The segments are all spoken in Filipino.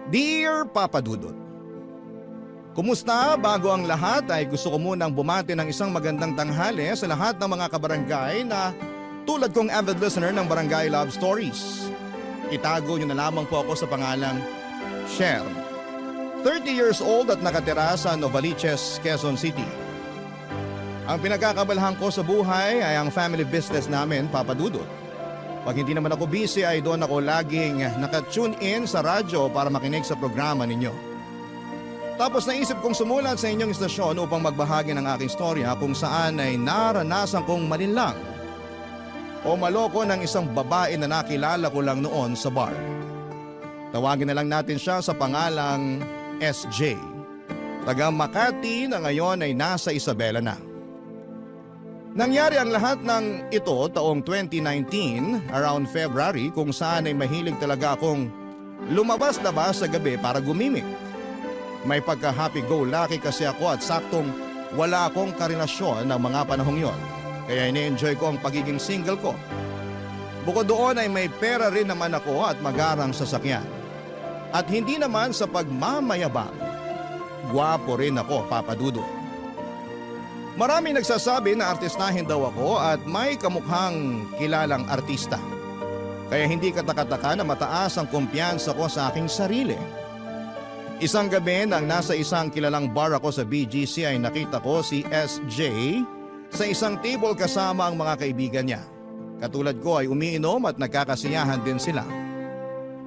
Dear Papa Dudut, kumusta? Bago ang lahat ay gusto ko munang bumati ng isang magandang tanghali sa lahat ng mga kabarangay na tulad kong avid listener ng Barangay Love Stories. Itago niyo na lamang po ako sa pangalang Cher. 30 years old at nakatira sa Novaliches, Quezon City. Ang pinagkakabalahan ko sa buhay ay ang family business namin, Papa Dudut. Pag hindi naman ako busy ay doon ako laging nakatune in sa radyo para makinig sa programa ninyo. Tapos naisip kong sumulat sa inyong istasyon upang magbahagi ng aking storya kung saan ay naranasan kong malinlang o maloko ng isang babae na nakilala ko lang noon sa bar. Tawagin na lang natin siya sa pangalang SJ. Taga Makati na ngayon ay nasa Isabela na. Nangyari ang lahat ng ito taong 2019, around February, kung saan ay mahilig talaga akong lumabas-labas sa gabi para gumimik. May pagka-happy-go-lucky kasi ako at saktong wala akong karelasyon ng mga panahong yon. Kaya ini-enjoy ko ang pagiging single ko. Bukod doon ay may pera rin naman ako at magarang sasakyan. At hindi naman sa pagmamayabang, gwapo rin ako, Papa Dudut. Maraming nagsasabi na artistahin daw ako at may kamukhang kilalang artista. Kaya hindi katakataka na mataas ang kumpiyansa ko sa aking sarili. Isang gabi nang nasa isang kilalang bar ako sa BGC ay nakita ko si SJ sa isang table kasama ang mga kaibigan niya. Katulad ko ay umiinom at nagkakasiyahan din sila.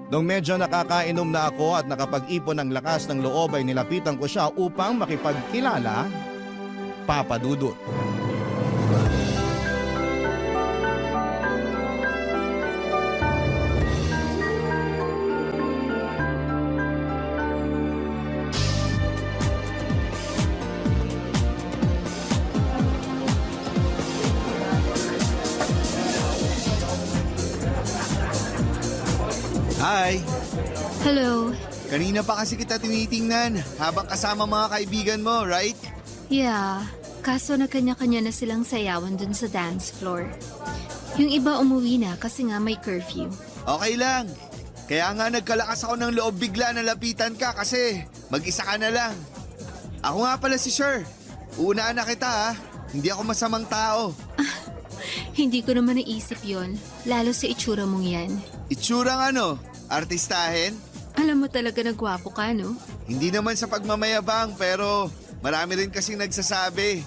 Nung medyo nakakainom na ako at nakapag-ipon ng lakas ng loob ay nilapitan ko siya upang makipagkilala, Papa Dudut. Hi! Hello. Kanina pa kasi kita tinitingnan habang kasama mga kaibigan mo, right? Yeah, kaso na kanya-kanya na silang sayawan dun sa dance floor. Yung iba umuwi na kasi nga may curfew. Okay lang. Kaya nga nagkalakas ako ng loob bigla na lapitan ka kasi mag-isa ka na lang. Ako nga pala si Sher. Uunaan na kita ha. Hindi ako masamang tao. Hindi ko naman naisip yon, lalo sa itsura mong yan. Itsurang ano? Artistahin? Alam mo talaga na gwapo ka, no? Hindi naman sa pagmamayabang pero marami rin kasing nagsasabi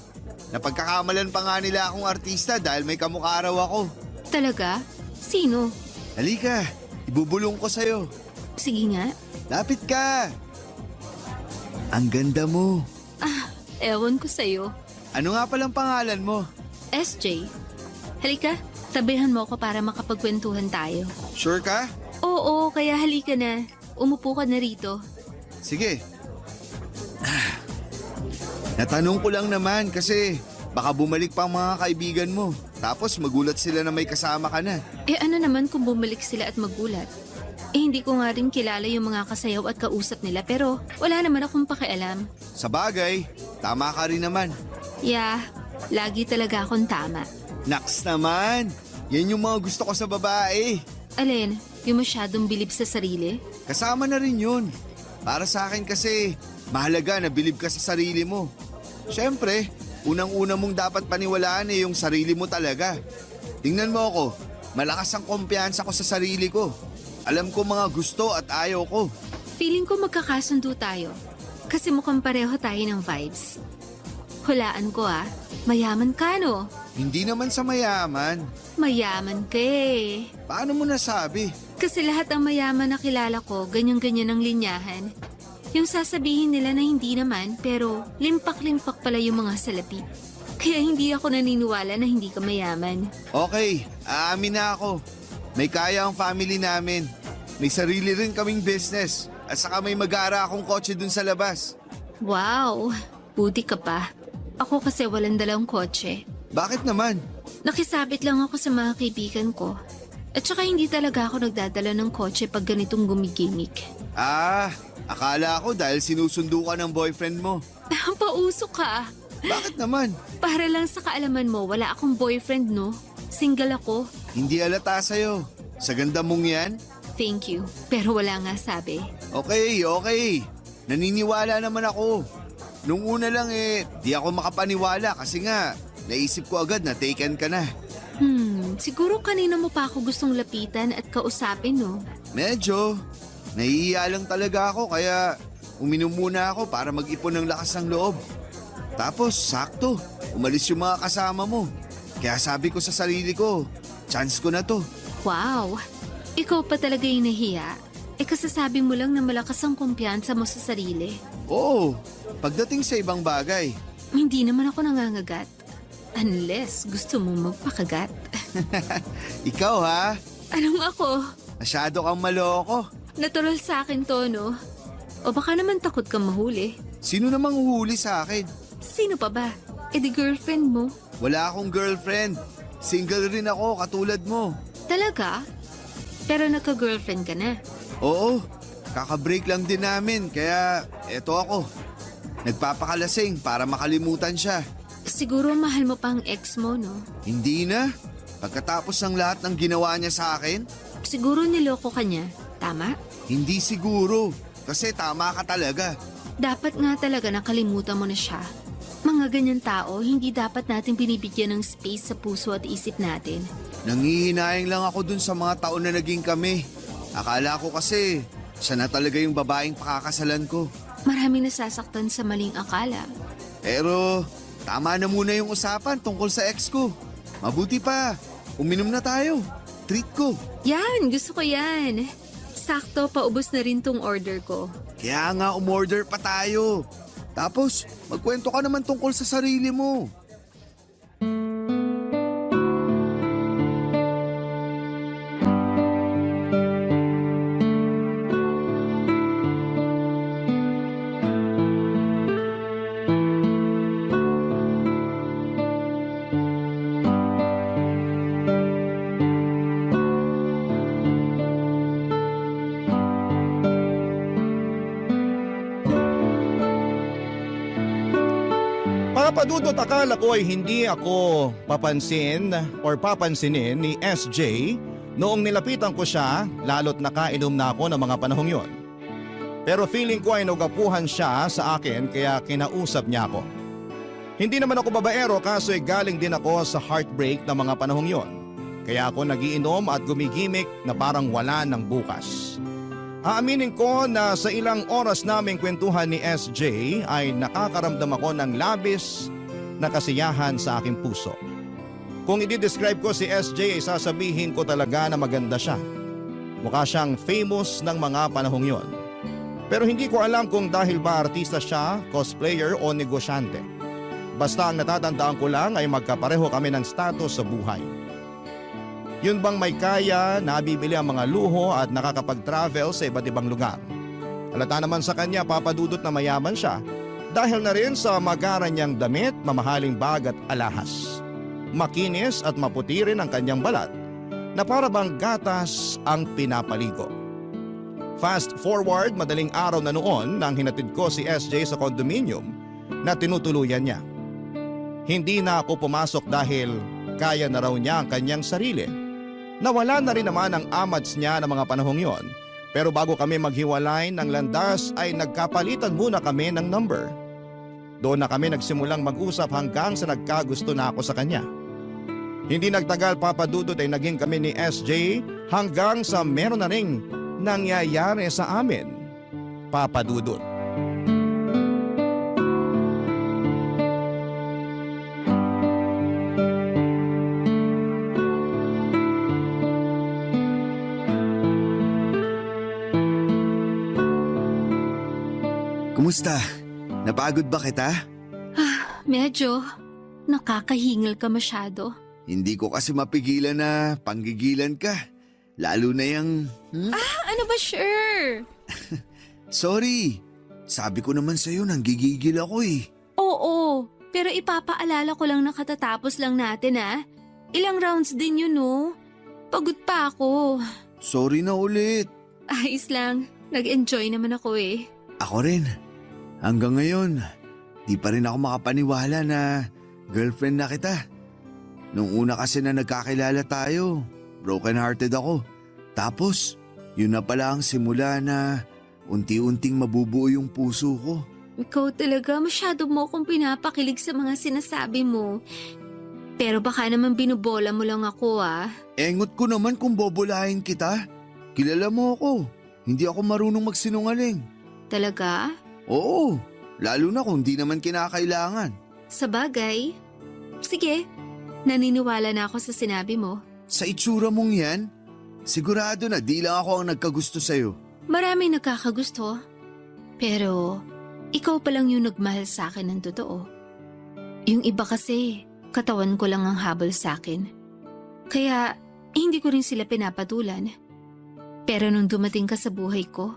na pagkakamalan pa nga nila akong artista dahil may kamukha raw ako. Talaga? Sino? Halika, ibubulong ko sa'yo. Sige nga. Lapit ka. Ang ganda mo. Ewan ko sa'yo. Ano nga palang pangalan mo? SJ, halika, tabihan mo ako para makapagkwentuhan tayo. Sure ka? Oo, kaya halika na. Umupo ka na rito. Sige. Natanong ko lang naman kasi baka bumalik pa ang mga kaibigan mo. Tapos magulat sila na may kasama ka na. Eh ano naman kung bumalik sila at magulat? Eh hindi ko nga rin kilala yung mga kasayaw at kausap nila pero wala naman akong pakialam. Sa bagay, tama ka rin naman. Yeah, lagi talaga akong tama. Naks naman, yan yung mga gusto ko sa babae. Alin, yung masyadong bilib sa sarili? Kasama na rin yun. Para sa akin kasi, mahalaga na bilib ka sa sarili mo. Siyempre, unang-una mong dapat paniwalaan yung sarili mo talaga. Tingnan mo ako, malakas ang kumpiyansa ko sa sarili ko. Alam ko mga gusto at ayaw ko. Feeling ko magkakasundo tayo. Kasi mukhang pareho tayo ng vibes. Hulaan ko mayaman ka no? Hindi naman sa mayaman. Mayaman ka eh. Paano mo nasabi? Kasi lahat ng mayaman na kilala ko, ganyan-ganyan ang linyahan. Yung sasabihin nila na hindi naman, pero limpak-limpak pala yung mga salapi. Kaya hindi ako naniniwala na hindi ka mayaman. Okay, aamin na ako. May kaya ang family namin. May sarili rin kaming business. At saka may mag-aara akong kotse dun sa labas. Wow, buti ka pa. Ako kasi walang dalang kotse. Bakit naman? Nakisabit lang ako sa mga kaibigan ko. At saka hindi talaga ako nagdadala ng kotse pag ganitong gumigimik. Akala ko dahil sinusundo ka ng boyfriend mo. Pauso ka. Bakit naman? Para lang sa kaalaman mo, wala akong boyfriend, no? Single ako. Hindi halata sa'yo. Sa ganda mong yan? Thank you. Pero wala nga sabi. Okay. Naniniwala naman ako. Nung una lang di ako makapaniwala kasi nga, naisip ko agad na taken ka na. Siguro kanina mo pa ako gustong lapitan at kausapin, no? Medyo. Nahihiya lang talaga ako kaya uminom muna ako para mag-ipon ng lakas ng loob. Tapos sakto, umalis yung mga kasama mo. Kaya sabi ko sa sarili ko, chance ko na to. Wow! Ikaw pa talaga yung nahiya. Kasasabi mo lang na malakas ang kumpiyansa mo sa sarili. Oo, pagdating sa ibang bagay. Hindi naman ako nangangagat. Unless gusto mo magpakagat. Ikaw ha, Anong ako? masyado kang maloko. Natural sa akin to, no? O baka naman takot kang mahuli. Sino namang uhuli sa akin? Sino pa ba? Di girlfriend mo. Wala akong girlfriend. Single rin ako katulad mo. Talaga? Pero nagka-girlfriend ka na. Oo, kaka-break lang din namin kaya eto ako. Nagpapakalasing para makalimutan siya. Siguro mahal mo pa ang ex mo, no? Hindi na. Pagkatapos ng lahat ng ginawa niya sa akin, Siguro niloko ka niya. Tama? hindi siguro. Kasi tama ka talaga. Dapat nga talaga nakalimutan mo na siya. Mga ganyan tao, hindi dapat natin binibigyan ng space sa puso at isip natin. Nangihinayang lang ako dun sa mga taon na naging kami. Akala ko kasi siya na talaga yung babaeng pakakasalan ko. Maraming nasasaktan sa maling akala. Pero tama na muna yung usapan tungkol sa ex ko. Mabuti pa, uminom na tayo. Treat ko. Yan, gusto ko yan. Sakto, paubos na rin tong order ko. Kaya nga umorder pa tayo. Tapos magkwento ka naman tungkol sa sarili mo. Papadudot, akala ko ay hindi ako papansin or papansinin ni SJ noong nilapitan ko siya lalo't nakainom na ako ng mga panahong yon. Pero feeling ko ay nagapuhan siya sa akin kaya kinausap niya ako. Hindi naman ako babaero kaso ay galing din ako sa heartbreak ng mga panahong yon. Kaya ako nagiinom at gumigimik na parang wala ng bukas. Aaminin ko na sa ilang oras naming kwentuhan ni SJ ay nakakaramdam ako ng labis na kasiyahan sa aking puso. Kung i-describe ko si SJ ay sasabihin ko talaga na maganda siya. Mukha siyang famous ng mga panahong yon. Pero hindi ko alam kung dahil ba artista siya, cosplayer o negosyante. Basta ang natatandaan ko lang ay magkapareho kami ng status sa buhay. Yun bang may kaya, nabibili ang mga luho at nakakapag-travel sa iba't ibang lugar. Halata naman sa kanya, papadudot na mayaman siya dahil na rin sa magaran niyang damit, mamahaling bag at alahas. Makinis at maputi rin ang kanyang balat na para bang gatas ang pinapaligo. Fast forward, madaling araw na noon nang hinatid ko si SJ sa condominium na tinutuluyan niya. Hindi na ako pumasok dahil kaya na raw niya ang kanyang sarili. Nawala na rin naman ang amats niya ng mga panahong yon. Pero bago kami maghiwalay ng landas ay nagkapalitan muna kami ng number. Doon na kami nagsimulang mag-usap hanggang sa nagkagusto na ako sa kanya. Hindi nagtagal, papadudot, ay naging kami ni SJ hanggang sa meron na ring nangyayari sa amin. Papadudot. Kumusta? Napagod ba kita? Medyo. Nakakahingal ka masyado. Hindi ko kasi mapigilan na panggigilan ka. Lalo na yung... Ano ba, sure? Sorry. Sabi ko naman sa'yo nang gigigil ako eh. Oo, pero ipapaalala ko lang na katatapos lang natin Ilang rounds din yun, no? Pagod pa ako. Sorry na ulit. Ayos lang. Nag-enjoy naman ako eh. Ako rin. Hanggang ngayon, di pa rin ako makapaniwala na girlfriend na kita. Nung una kasi na nagkakilala tayo, broken hearted ako. Tapos, yun na pala ang simula na unti-unting mabubuo yung puso ko. Ikaw talaga, masyado mo akong pinapakilig sa mga sinasabi mo. Pero baka naman binubola mo lang ako Engot ko naman kung bobolahin kita. Kilala mo ako. Hindi ako marunong magsinungaling. Talaga? Oo, lalo na kung di naman kinakailangan. Sa bagay? Sige, naniniwala na ako sa sinabi mo. Sa itsura mong yan, sigurado na di lang ako ang nagkagusto sa'yo. Maraming nakakagusto. Pero ikaw pa lang yung nagmahal sa akin ng totoo. Yung iba kasi, katawan ko lang ang habol sa akin. Kaya hindi ko rin sila pinapatulan. Pero nung dumating ka sa buhay ko,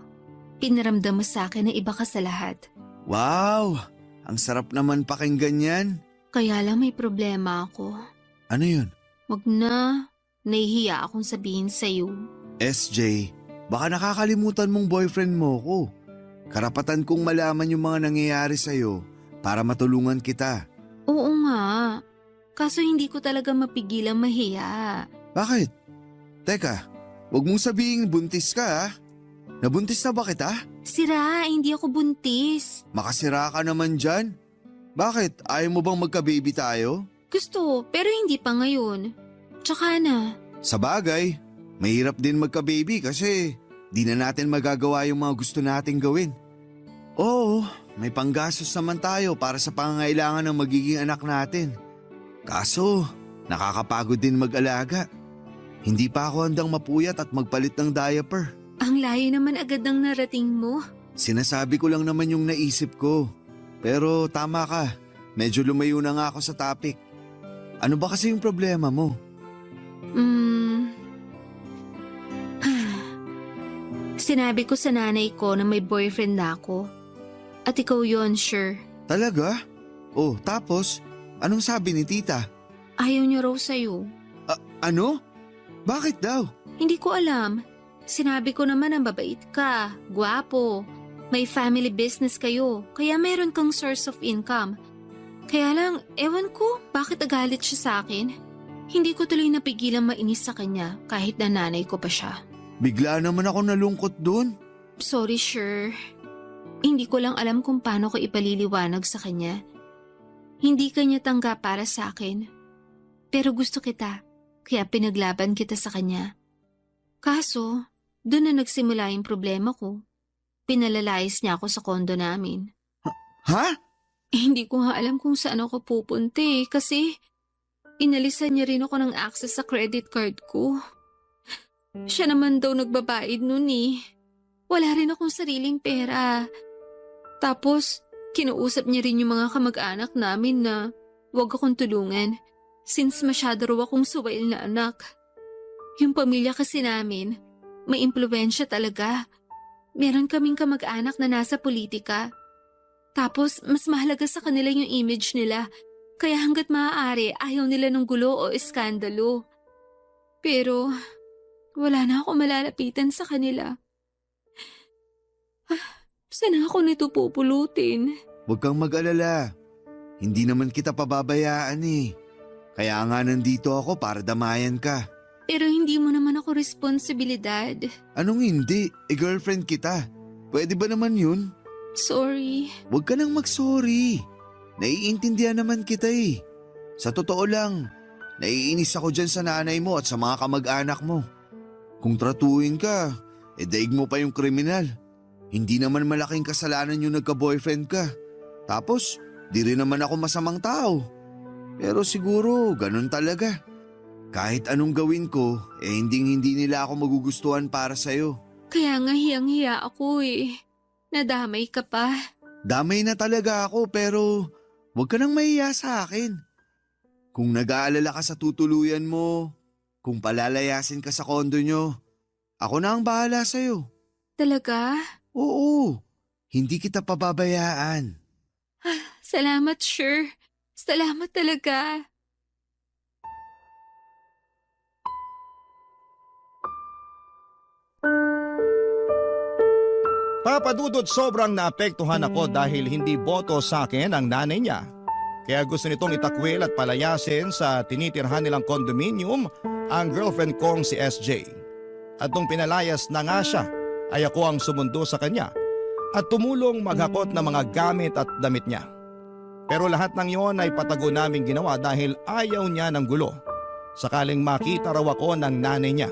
pinaramdam mo sa akin na iba ka sa lahat. Wow, ang sarap naman pakinggan yan. Kaya lang may problema ako. Ano yun? Wag na, nahihiya akong sabihin sa'yo. SJ, baka nakakalimutan mong boyfriend mo ko. Karapatan kong malaman yung mga nangyayari sa'yo para matulungan kita. Oo nga, kaso hindi ko talaga mapigilang mahiya. Bakit? Teka, wag mong sabihin buntis ka ha? Nabuntis na ba kita? Sira, hindi ako buntis. Makasira ka naman dyan. Bakit? Ayaw mo bang magka-baby tayo? Gusto, pero hindi pa ngayon. Tsaka na. Sa bagay, mahirap din magka-baby kasi di na natin magagawa yung mga gusto nating gawin. Oo, may panggastos naman tayo para sa pangangailangan ng magiging anak natin. Kaso, nakakapagod din mag-alaga. Hindi pa ako handang mapuyat at magpalit ng diaper. Ang layo naman agad ng narating mo. Sinasabi ko lang naman yung naisip ko. Pero tama ka, medyo lumayo na nga ako sa topic. Ano ba kasi yung problema mo? Sinabi ko sa nanay ko na may boyfriend na ako. At ikaw yon, sure. Talaga? Oh, tapos, anong sabi ni tita? Ayaw niya raw sa'yo. Ano? Bakit daw? Hindi ko alam. Sinabi ko naman na mabait ka, gwapo, may family business kayo, kaya meron kang source of income. Kaya lang, ewan ko, bakit agalit siya sa akin? Hindi ko tuloy napigilang mainis sa kanya kahit na nanay ko pa siya. Bigla naman ako nalungkot dun. Sorry, sure. Hindi ko lang alam kung paano ko ipaliliwanag sa kanya. Hindi kanya tanggap para sa akin. Pero gusto kita, kaya pinaglaban kita sa kanya. Kaso, doon na nagsimula yung problema ko. Pinalalayas niya ako sa kondo namin. Ha? Hindi ko nga alam kung saan ako pupunta kasi inalisan niya rin ako ng access sa credit card ko. Siya naman daw nagbabayad nun Wala rin akong sariling pera. Tapos, kinuusap niya rin yung mga kamag-anak namin na huwag akong tulungan since masyado raw akong suwail na anak. Yung pamilya kasi namin, may impluwensya talaga. Meron kaming kamag-anak na nasa politika. Tapos, mas mahalaga sa kanila yung image nila. Kaya hanggat maaari, ayaw nila ng gulo o iskandalo. Pero, wala na ako malalapitan sa kanila. Saan ako nito pupulutin? Huwag kang mag-alala. Hindi naman kita pababayaan Kaya nga nandito ako para damayan ka. Pero hindi mo naman ako responsibilidad. Anong hindi? Girlfriend kita. Pwede ba naman yun? Sorry. Huwag ka nang mag-sorry. Naiintindihan naman kita Sa totoo lang, naiinis ako dyan sa nanay mo at sa mga kamag-anak mo. Kung tratuhin ka, daig mo pa yung kriminal. Hindi naman malaking kasalanan yung nagka-boyfriend ka. Tapos, di rin naman ako masamang tao. Pero siguro, ganun talaga. Kahit anong gawin ko, hindi nila ako magugustuhan para sa'yo. Kaya nga hiyang-hiya ako Nadamay ka pa. Damay na talaga ako pero huwag ka nang mahiya sa akin. Kung nag-aalala ka sa tutuluyan mo, kung palalayasin ka sa kondo nyo, ako na ang bahala sa'yo. Talaga? Oo, hindi kita pababayaan. Salamat, sure. Salamat talaga. Papadudod, sobrang naapektuhan ako dahil hindi boto sa akin ang nanay niya. Kaya gusto nitong itakwil at palayasin sa tinitirhan nilang kondominium ang girlfriend kong si SJ. At nung pinalayas na nga siya, ay ako ang sumundo sa kanya at tumulong maghakot ng mga gamit at damit niya. Pero lahat ng iyon ay patago naming ginawa dahil ayaw niya ng gulo. Sakaling makita raw ako ng nanay niya.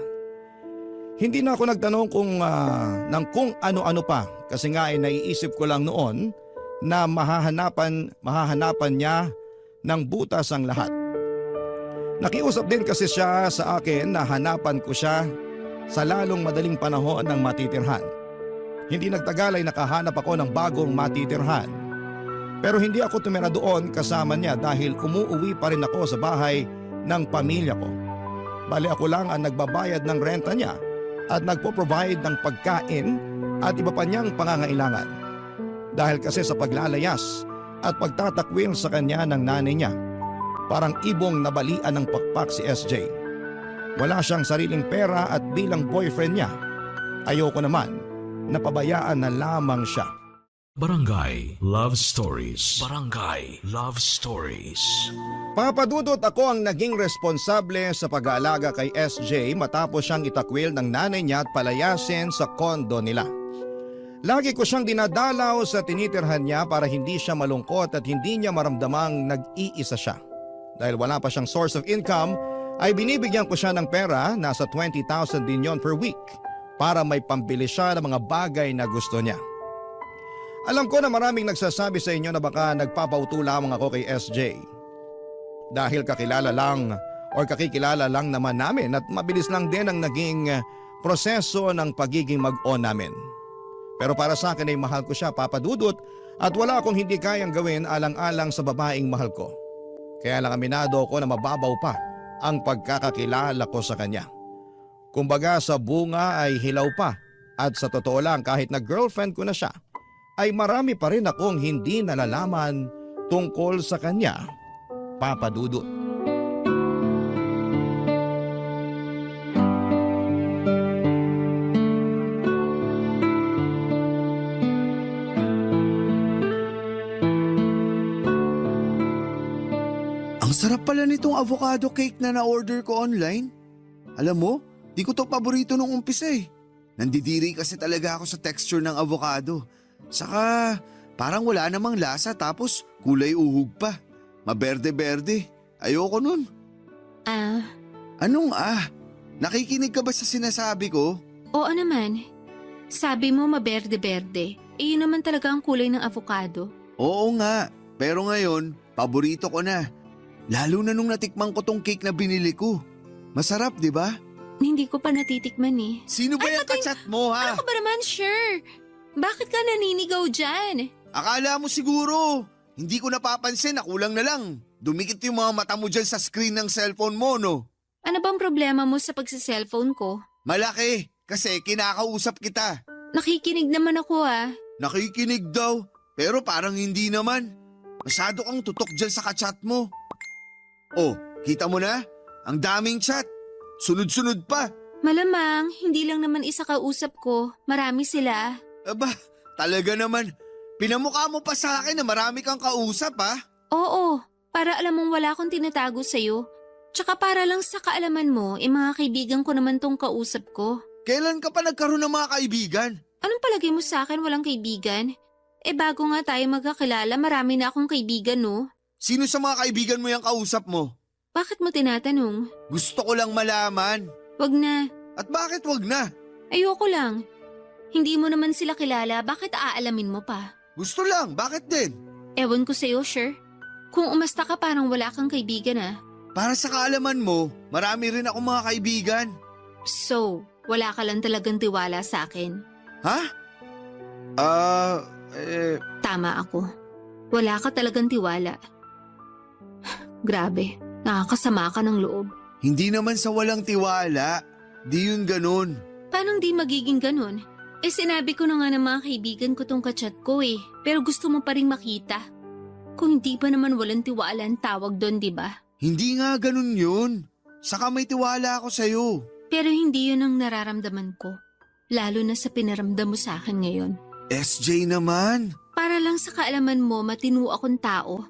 Hindi na ako nagtanong ng kung ano-ano pa kasi nga ay naiisip ko lang noon na mahahanapan niya ng butas ang lahat. Nakiusap din kasi siya sa akin na hanapan ko siya sa lalong madaling panahon ng matitirhan. Hindi nagtagal ay nakahanap ako ng bagong matitirhan. Pero hindi ako tumira doon kasama niya dahil umuuwi pa rin ako sa bahay ng pamilya ko. Bali ako lang ang nagbabayad ng renta niya at nagpo-provide ng pagkain at iba pa niyang pangangailangan. Dahil kasi sa paglalayas at pagtatakwil sa kanya ng nanay niya, parang ibong nabalian ng pakpak si SJ. Wala siyang sariling pera at bilang boyfriend niya, ayoko naman na pabayaan na lamang siya. Barangay Love Stories. Barangay Love Stories. Papadudot ako ang naging responsable sa pag-aalaga kay SJ matapos siyang itakwil ng nanay niya at palayasin sa kondo nila. Lagi ko siyang dinadalaw sa tinitirhan niya para hindi siya malungkot at hindi niya maramdamang nag-iisa siya. Dahil wala pa siyang source of income, ay binibigyan ko siya ng pera, nasa 20,000 din yon per week, para may pambili siya ng mga bagay na gusto niya. Alam ko na maraming nagsasabi sa inyo na baka nagpapauto lamang ako kay SJ. Dahil kakilala lang naman namin at mabilis lang din ang naging proseso ng pagiging mag-on namin. Pero para sa akin ay mahal ko siya, Papa Dudut, at wala akong hindi kayang gawin alang-alang sa babaeng mahal ko. Kaya lang aminado ako na mababaw pa ang pagkakakilala ko sa kanya. Kumbaga sa bunga ay hilaw pa at sa totoo lang kahit na girlfriend ko na siya, ay marami pa rin akong hindi nalalaman tungkol sa kanya, Papa Dudut. Ang sarap pala nitong avocado cake na na-order ko online. Alam mo, di ko to paborito nung umpisa eh. Nandidiri kasi talaga ako sa texture ng avocado. Saka parang wala namang lasa tapos kulay uhog pa. Maberde-berde. Ayoko nun. Anong Nakikinig ka ba sa sinasabi ko? Oo naman. Sabi mo maberde-berde. Yun naman talaga ang kulay ng avocado. Oo nga, pero ngayon, paborito ko na. Lalo na nung natikman ko tong cake na binili ko. Masarap, di ba? Hindi ko pa natitikman eh. Sino ba yung kachat mo, ha? Ano ka ba naman, sure? Bakit ka naninigaw dyan? Akala mo siguro. Hindi ko napapansin na kulang na lang. Dumikit yung mga mata mo dyan sa screen ng cellphone mo, no? Ano bang problema mo sa pagsa-cellphone ko? Malaki, kasi kinakausap kita. Nakikinig naman ako ah. Nakikinig daw, pero parang hindi naman. Masyado kang tutok dyan sa kachat mo. Oh, kita mo na? Ang daming chat. Sunod-sunod pa. Malamang, hindi lang naman isa kausap ko. Marami sila. Aba, talaga naman. Pinamukha mo pa sa akin na marami kang kausap, ha? Oo, para alam mong wala akong tinatago sa'yo. Tsaka para lang sa kaalaman mo, mga kaibigan ko naman tong kausap ko. Kailan ka pa nagkaroon ng mga kaibigan? Anong palagay mo sa akin walang kaibigan? Bago nga tayo magkakilala, marami na akong kaibigan, no? Sino sa mga kaibigan mo yung kausap mo? Bakit mo tinatanong? Gusto ko lang malaman. Wag na. At bakit wag na? Ayoko lang. Hindi mo naman sila kilala, bakit aalamin mo pa? Gusto lang, bakit din? Ewan ko sa'yo, sure. Kung umasta ka parang wala kang kaibigan ah. Para sa kaalaman mo, marami rin akong mga kaibigan. So, wala ka lang talagang tiwala sa akin. Ha? Tama ako. Wala ka talagang tiwala. Grabe, nakakasama ka ng loob. Hindi naman sa walang tiwala. Di yun ganun. Paano di magiging ganun? Sinabi ko na nga ng mga kaibigan ko tong kachat ko eh. Pero gusto mo pa rin makita. Kung hindi pa naman walang tiwala ang tawag doon, di ba? Hindi nga ganun yun. Saka may tiwala ako sa'yo. Pero hindi yun ang nararamdaman ko. Lalo na sa pinaramdam mo sa akin ngayon. SJ naman. Para lang sa kaalaman mo, matino akong tao.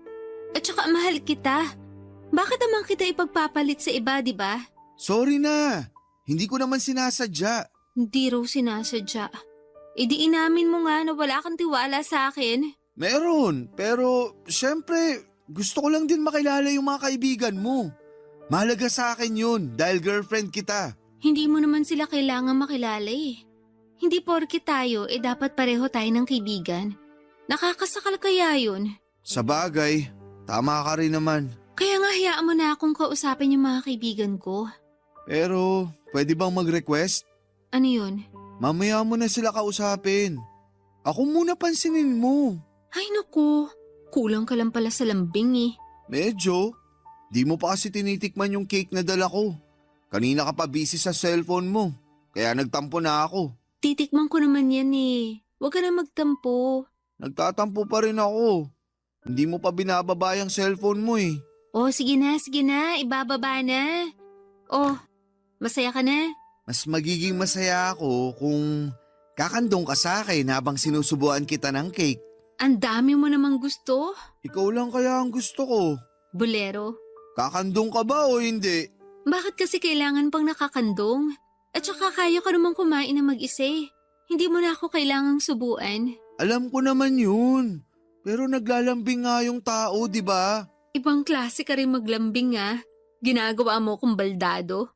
At saka mahal kita. Bakit naman kita ipagpapalit sa iba, di ba? Sorry na. Hindi ko naman sinasadya. Hindi raw sinasadya. E di inamin mo nga na wala kang tiwala sa akin. Meron, pero syempre gusto ko lang din makilala yung mga kaibigan mo. Mahalaga sa akin yun dahil girlfriend kita. Hindi mo naman sila kailangan makilala eh. Hindi porke tayo dapat pareho tayo ng kaibigan. Nakakasakal kaya yun? Sa bagay, tama ka rin naman. Kaya nga hayaan mo na akong kausapin yung mga kaibigan ko. Pero pwede bang mag-request? Ano yun? Mamaya mo na sila kausapin. Ako muna pansinin mo. Ay naku, kulang ka lang pala sa lambing eh. Medyo. Di mo pa kasi tinitikman yung cake na dala ko. Kanina ka pa busy sa cellphone mo. Kaya nagtampo na ako. Titikman ko naman yan eh. Huwag ka na magtampo. Nagtatampo pa rin ako. Hindi mo pa binababa yung cellphone mo eh. Oh, sige na, ibababa na. Oh, masaya ka na? Mas magiging masaya ako kung kakandong ka sa akin habang sinusubuan kita ng cake. Ang dami mo namang gusto. Ikaw lang kaya ang gusto ko. Bolero. Kakandong ka ba o hindi? Bakit kasi kailangan pang nakakandong? At saka kaya ka namang kumain na mag-isa eh. Hindi mo na ako kailangang subuan. Alam ko naman yun. Pero naglalambing nga yung tao, di ba? Ibang klase ka rin maglambing ah. Ginagawa mo kong baldado.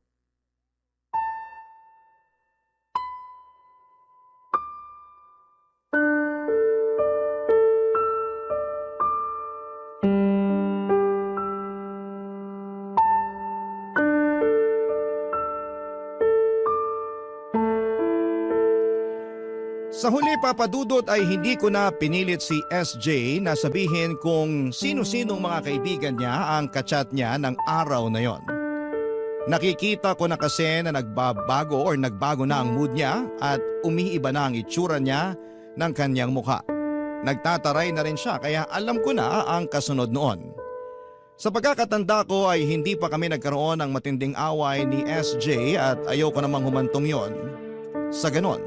Sa huli, Papa Dudut, ay hindi ko na pinilit si SJ na sabihin kung sino-sinong mga kaibigan niya ang kachat niya ng araw na yon. Nakikita ko na kasi na nagbago na ang mood niya at umiiba na ang itsura niya ng kanyang mukha. Nagtataray na rin siya kaya alam ko na ang kasunod noon. Sa pagkakatanda ko ay hindi pa kami nagkaroon ng matinding away ni SJ at ayoko namang humantong yon. Sa ganon,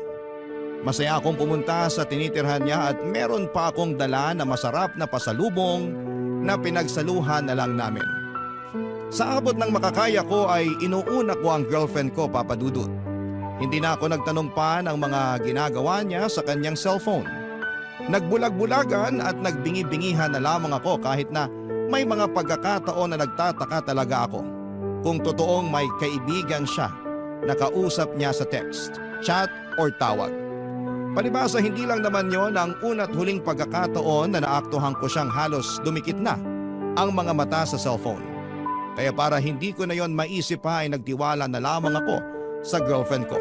masaya akong pumunta sa tinitirhan niya at meron pa akong dala na masarap na pasalubong na pinagsaluhan na lang namin. Sa abot ng makakaya ko ay inuuna ko ang girlfriend ko, Papa Dudut. Hindi na ako nagtanong pa ng mga ginagawa niya sa kanyang cellphone. Nagbulag-bulagan at nagbingi-bingihan na lamang ako kahit na may mga pagkakataon na nagtataka talaga ako. Kung totoong may kaibigan siya na kausap niya sa text, chat or tawag. Palibasa hindi lang naman yon ang una't huling pagkakataon na naaktuhan ko siyang halos dumikit na ang mga mata sa cellphone. Kaya para hindi ko na yon maisip pa ay nagtiwala na lamang ako sa girlfriend ko.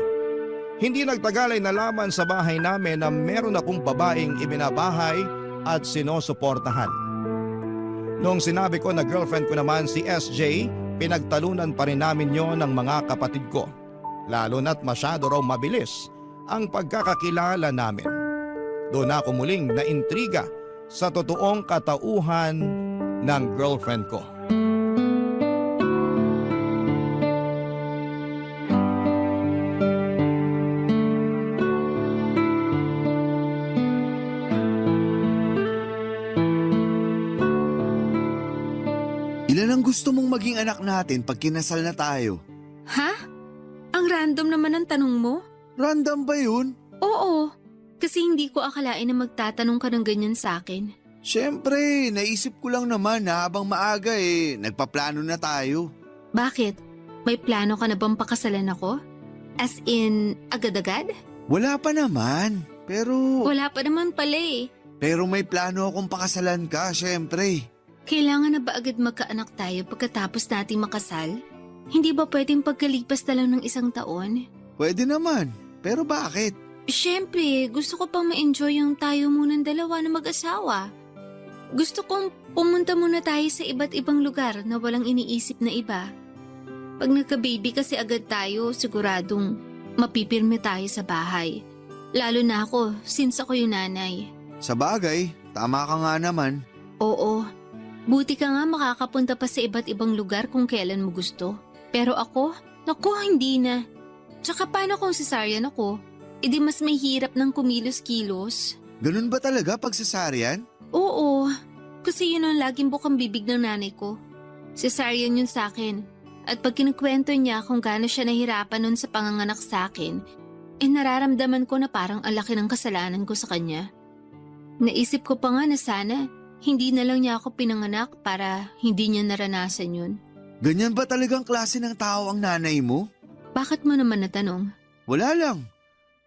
Hindi nagtagal ay nalaman sa bahay namin na meron akong babaeng ibinabahay at sinusuportahan. Noong sinabi ko na girlfriend ko naman si SJ, pinagtalunan pa rin namin yon ng mga kapatid ko. Lalo na't masyado raw mabilis ang pagkakakilala namin. Doon ako muling naintriga sa totoong katauhan ng girlfriend ko. Ilan ang gusto mong maging anak natin pag kinasal na tayo? Ha? Ang random naman ang tanong mo? Random ba yun? Oo, kasi hindi ko akalain na magtatanong ka ng ganyan sa akin. Siyempre, naisip ko lang naman na habang maaga nagpaplano na tayo. Bakit? May plano ka na bang pakasalan ako? As in, agad-agad? Wala pa naman, pero Wala pa naman pala eh. may plano akong pakasalan ka, siyempre. Kailangan na ba agad magkaanak tayo pagkatapos nating makasal? Hindi ba pwedeng pagkalipas na lang ng 1 taon? Pwede naman, pero bakit? Siyempre, gusto ko pang ma-enjoy yung tayo munang dalawa na mag-asawa. Gusto kong pumunta muna tayo sa iba't ibang lugar na walang iniisip na iba. Pag nagka-baby kasi agad tayo, siguradong mapipirme tayo sa bahay. Lalo na ako, since ako yung nanay. Sa bagay, tama ka nga naman. Oo, buti ka nga makakapunta pa sa iba't ibang lugar kung kailan mo gusto. Pero ako, naku, hindi na. Tsaka paano kung cesarean ako? E di mas may hirap ng kumilos-kilos. Ganun ba talaga pag cesarean? Oo, kasi yun ang laging bukang bibig ng nanay ko. Cesarean yun sa akin. At pag kinukwento niya kung gaano siya nahirapan nun sa panganganak sa akin, nararamdaman ko na parang ang laki ng kasalanan ko sa kanya. Naisip ko pa nga na sana hindi na lang niya ako pinanganak para hindi niya naranasan yun. Ganyan ba talagang klase ng tao ang nanay mo? Bakit mo naman natanong? Wala lang.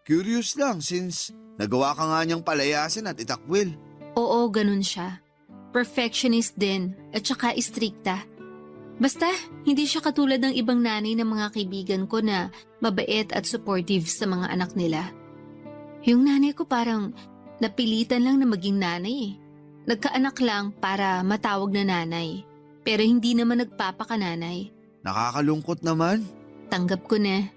Curious lang since nagawa ka nga niyang palayasin at itakwil. Oo, ganun siya. Perfectionist din at saka istrikta. Basta, hindi siya katulad ng ibang nanay ng mga kaibigan ko na mabait at supportive sa mga anak nila. Yung nanay ko parang napilitan lang na maging nanay eh. Nagkaanak lang para matawag na nanay. Pero hindi naman nagpapakananay. Nakakalungkot naman. Tanggap ko na.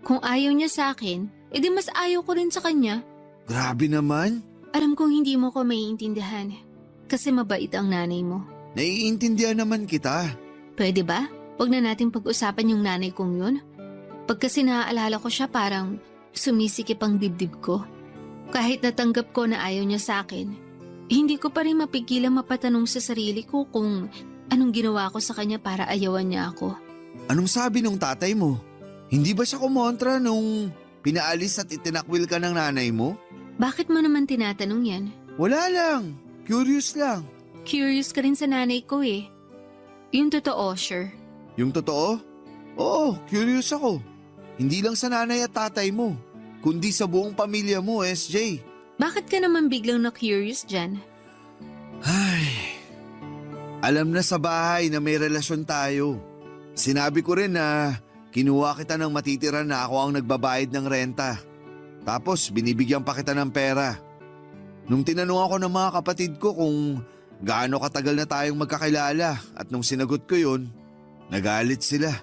Kung ayaw niya sa akin, edi mas ayaw ko rin sa kanya. Grabe naman. Alam kong hindi mo ko maiintindihan. Kasi mabait ang nanay mo. Naiintindihan naman kita. Pwede ba? Huwag na natin pag-usapan yung nanay kong yun. Pag kasi naaalala ko siya parang sumisikip ang dibdib ko. Kahit natanggap ko na ayaw niya sa akin, hindi ko pa rin mapigilang mapatanong sa sarili ko kung anong ginawa ko sa kanya para ayawan niya ako. Anong sabi nung tatay mo? Hindi ba siya kumontra nung pinaalis at itinakwil ka ng nanay mo? Bakit mo naman tinatanong yan? Wala lang. Curious lang. Curious ka rin sa nanay ko eh. Yung totoo, sure. Yung totoo? Oo, curious ako. Hindi lang sa nanay at tatay mo, kundi sa buong pamilya mo, SJ. Bakit ka naman biglang na-curious dyan? Ay, alam na sa bahay na may relasyon tayo. Sinabi ko rin na kinuha kita ng matitira na ako ang nagbabayad ng renta. Tapos binibigyan pa kita ng pera. Nung tinanong ako ng mga kapatid ko kung gaano katagal na tayong magkakilala at nung sinagot ko yun, nagalit sila.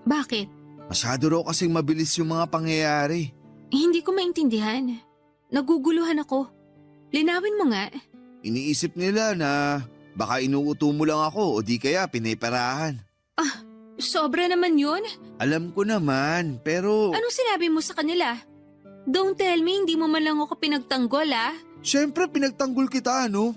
Bakit? Masyado raw kasing mabilis yung mga pangyayari. Hindi ko maintindihan. Naguguluhan ako. Linawin mo nga. Iniisip nila na baka inuuto mo lang ako o di kaya piniperahan. Sobra naman yun. Alam ko naman, pero… Anong sinabi mo sa kanila? Don't tell me hindi mo man lang ako pinagtanggol ah. Siyempre pinagtanggol kita, ano?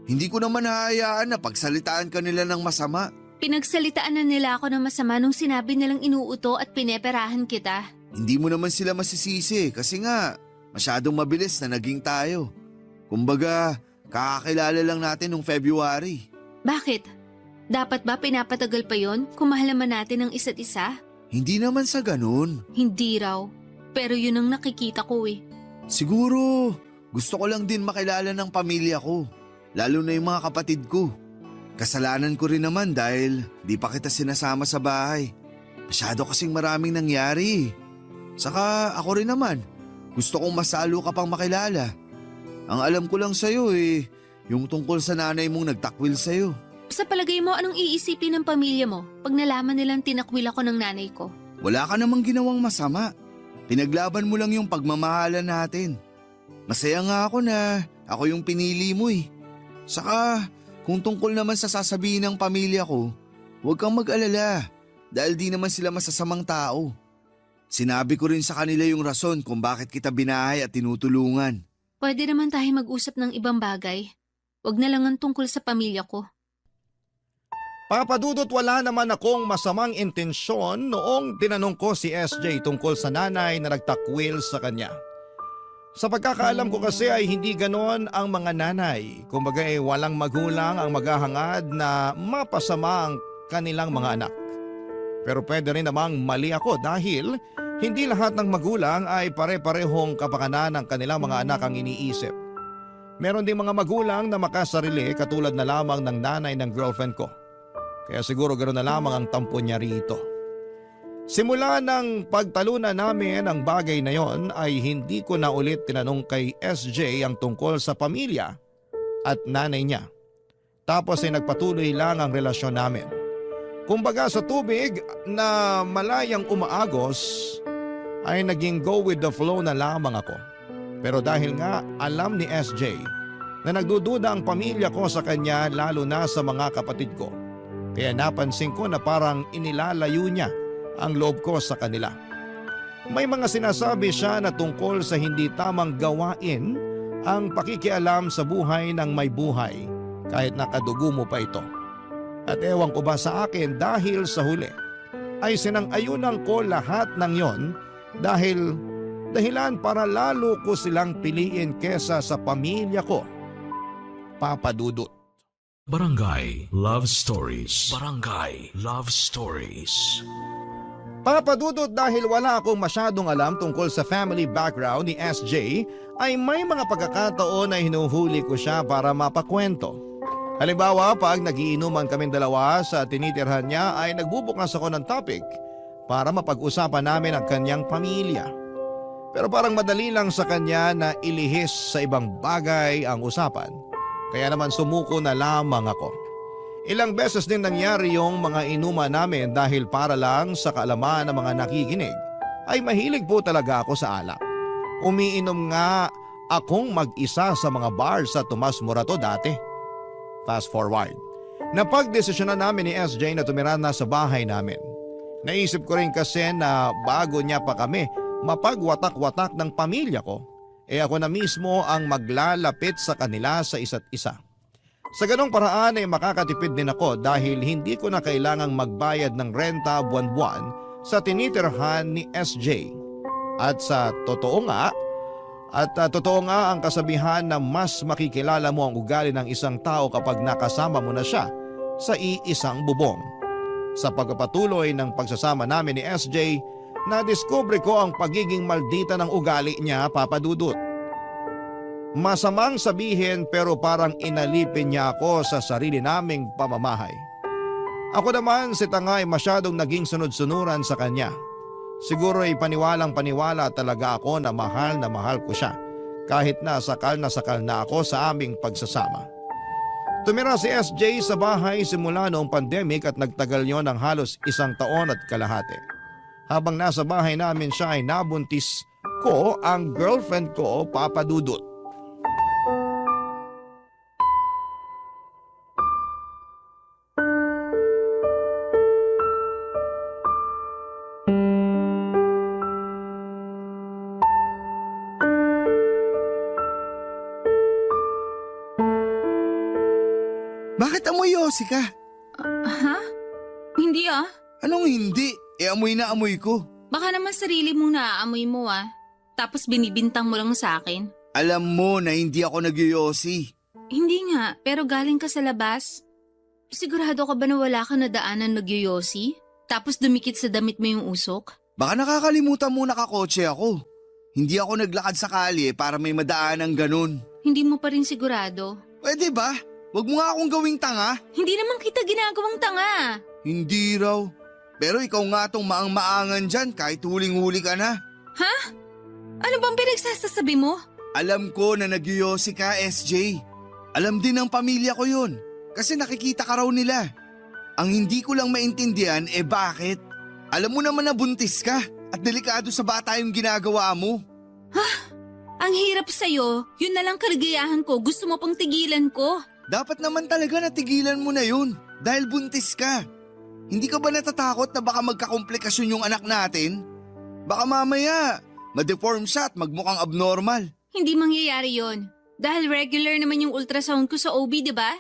Hindi ko naman hahayaan na pagsalitaan ka nila ng masama. Pinagsalitaan na nila ako ng masama nung sinabi nilang inuuto at pineperahan kita. Hindi mo naman sila masisisi kasi nga masyadong mabilis na naging tayo. Kumbaga, kakakilala lang natin nung February. Bakit? Dapat ba pinapatagal pa yon kung mahal naman natin ang isa't isa? Hindi naman sa ganun. Hindi raw. Pero yun ang nakikita ko eh. Siguro, gusto ko lang din makilala ng pamilya ko. Lalo na yung mga kapatid ko. Kasalanan ko rin naman dahil di pa kita sinasama sa bahay. Masyado kasing maraming nangyari. Saka ako rin naman, gusto kong masalo ka pang makilala. Ang alam ko lang sa'yo yung tungkol sa nanay mong nagtakwil sa'yo. Sa palagay mo, anong iisipin ng pamilya mo pag nalaman nilang tinakwil ako ng nanay ko? Wala ka namang ginawang masama. Pinaglaban mo lang yung pagmamahalan natin. Masaya nga ako na ako yung pinili mo eh. Saka, kung tungkol naman sa sasabihin ng pamilya ko, huwag kang mag-alala dahil di naman sila masasamang tao. Sinabi ko rin sa kanila yung rason kung bakit kita binahay at tinutulungan. Pwede naman tayo mag-usap ng ibang bagay. Huwag na lang ang tungkol sa pamilya ko. Papadudot, wala naman akong masamang intensyon noong tinanong ko si SJ tungkol sa nanay na nagtakwil sa kanya. Sa pagkakaalam ko kasi ay hindi ganon ang mga nanay. Kumbaga walang magulang ang maghahangad na mapasama ang kanilang mga anak. Pero pwede rin namang mali ako dahil hindi lahat ng magulang ay pare-parehong kapakanan ng kanilang mga anak ang iniisip. Meron ding mga magulang na makasarili katulad na lamang ng nanay ng girlfriend ko. Kaya siguro ganoon na lamang ang tampo niya rito. Simula ng pagtalunan namin ang bagay na yon ay hindi ko na ulit tinanong kay SJ ang tungkol sa pamilya at nanay niya. Tapos ay nagpatuloy lang ang relasyon namin. Kumbaga sa tubig na malayang umaagos ay naging go with the flow na lamang ako. Pero dahil nga alam ni SJ na nagdududa ang pamilya ko sa kanya lalo na sa mga kapatid ko. Kaya napansin ko na parang inilalayo niya ang loob ko sa kanila. May mga sinasabi siya na tungkol sa hindi tamang gawain ang pakikialam sa buhay ng may buhay kahit nakadugo mo pa ito. At ewan ko ba sa akin dahil sa huli ay sinang-ayunan ko lahat ng yon dahil Dahilan para lalo ko silang piliin kesa sa pamilya ko. Papa Dudut. Barangay Love Stories. Barangay Love Stories. Papa Dudut, dahil wala akong masyadong alam tungkol sa family background ni SJ, ay may mga pagkakataon na hinuhuli ko siya para mapakwento. Halimbawa, pag nagiinuman kaming dalawa sa tinitirhan niya ay nagbubukas ako ng topic para mapag-usapan namin ang kanyang pamilya. Pero parang madali lang sa kanya na ilihis sa ibang bagay ang usapan. Kaya naman sumuko na lamang ako. Ilang beses din nangyari yung mga inuman namin dahil para lang sa kaalaman ng mga nakikinig ay mahilig po talaga ako sa alak. Umiinom nga akong mag-isa sa mga bar sa Tomas Morato dati. Fast forward. Napagdesisyonan namin ni SJ na tumira na sa bahay namin. Naisip ko rin kasi na bago niya pa kami mapagwatak-watak ng pamilya ko, ako na mismo ang maglalapit sa kanila sa isa't isa. Sa ganong paraan ay makakatipid din ako dahil hindi ko na kailangang magbayad ng renta buwan-buwan sa tinitirhan ni SJ. At totoo nga ang kasabihan na mas makikilala mo ang ugali ng isang tao kapag nakasama mo na siya sa iisang bubong. Sa pagpapatuloy ng pagsasama namin ni SJ, nadiskubre ko ang pagiging maldita ng ugali niya, Papa Dudut. Masamang sabihin pero parang inalipin niya ako sa sarili naming pamamahay. Ako naman si Tanga ay masyadong naging sunod-sunuran sa kanya. Siguro ay paniwalang-paniwala talaga ako na mahal ko siya kahit na sakal na ako sa aming pagsasama. Tumira si SJ sa bahay simula noong pandemic at nagtagal yon ng halos 1 taon at kalahati. Habang nasa bahay namin siya ay nabuntis ko ang girlfriend ko, Papa Dudut. Bakit amoy yosi ka? Ha? Hindi ah. Anong hindi? Amoy na amoy ko. Baka naman sarili mong naaamoy mo ah. Tapos binibintang mo lang sa akin. Alam mo na hindi ako nagyoyosi. Hindi nga, pero galing ka sa labas. Sigurado ka ba na wala ka nadaanan nagyoyosi? Tapos dumikit sa damit mo yung usok? Baka nakakalimutan mo nakakotse ako. Hindi ako naglakad sa kalye para may madaanan ganun. Hindi mo pa rin sigurado. Pwede ba? Wag mo nga akong gawing tanga. Hindi naman kita ginagawang tanga. Hindi raw. Pero ikaw nga tong maang-maangan dyan kahit huling-huli ka na. Ha? Ano bang pinagsasasabi mo? Alam ko na nagyoyosi ka, SJ. Alam din ng pamilya ko yun. Kasi nakikita ka raw nila. Ang hindi ko lang maintindihan bakit? Alam mo naman na buntis ka at delikado sa bata yung ginagawa mo. Ang hirap sa'yo. Yun na lang kaligayahan ko. Gusto mo pang tigilan ko. Dapat naman talaga natigilan mo na yun dahil buntis ka. Hindi ka ba natatakot na baka magkakomplikasyon yung anak natin? Baka mamaya ma-deform siya at magmukhang abnormal. Hindi mangyayari yon. Dahil regular naman yung ultrasound ko sa OB, di ba?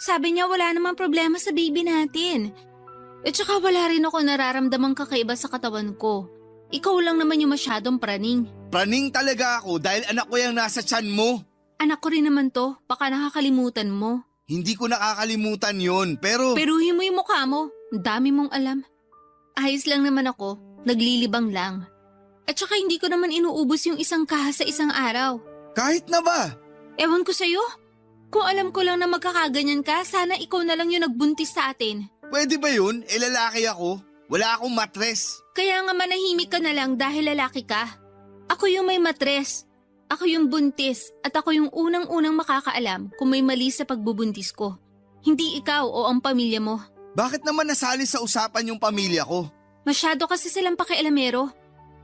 Sabi niya wala namang problema sa baby natin. At saka wala rin ako nararamdamang kakaiba sa katawan ko. Ikaw lang naman yung masyadong praning. Praning talaga ako dahil anak ko yung nasa tiyan mo. Anak ko rin naman to, baka nakakalimutan mo. Hindi ko nakakalimutan yun, pero... Peruhin mo yung mukha mo, ang dami mong alam. Ayos lang naman ako, naglilibang lang. At saka hindi ko naman inuubos yung isang kaha sa isang araw. Kahit na ba? Ewan ko sa'yo. Kung alam ko lang na magkakaganyan ka, sana ikaw na lang yung nagbuntis sa atin. Pwede ba yun? Lalaki ako. Wala akong matres. Kaya nga manahimik ka na lang dahil lalaki ka. Ako yung may matres. Ako yung buntis at ako yung unang-unang makakaalam kung may mali sa pagbubuntis ko. Hindi ikaw o ang pamilya mo. Bakit naman nasali sa usapan yung pamilya ko? Masyado kasi silang pakialamero.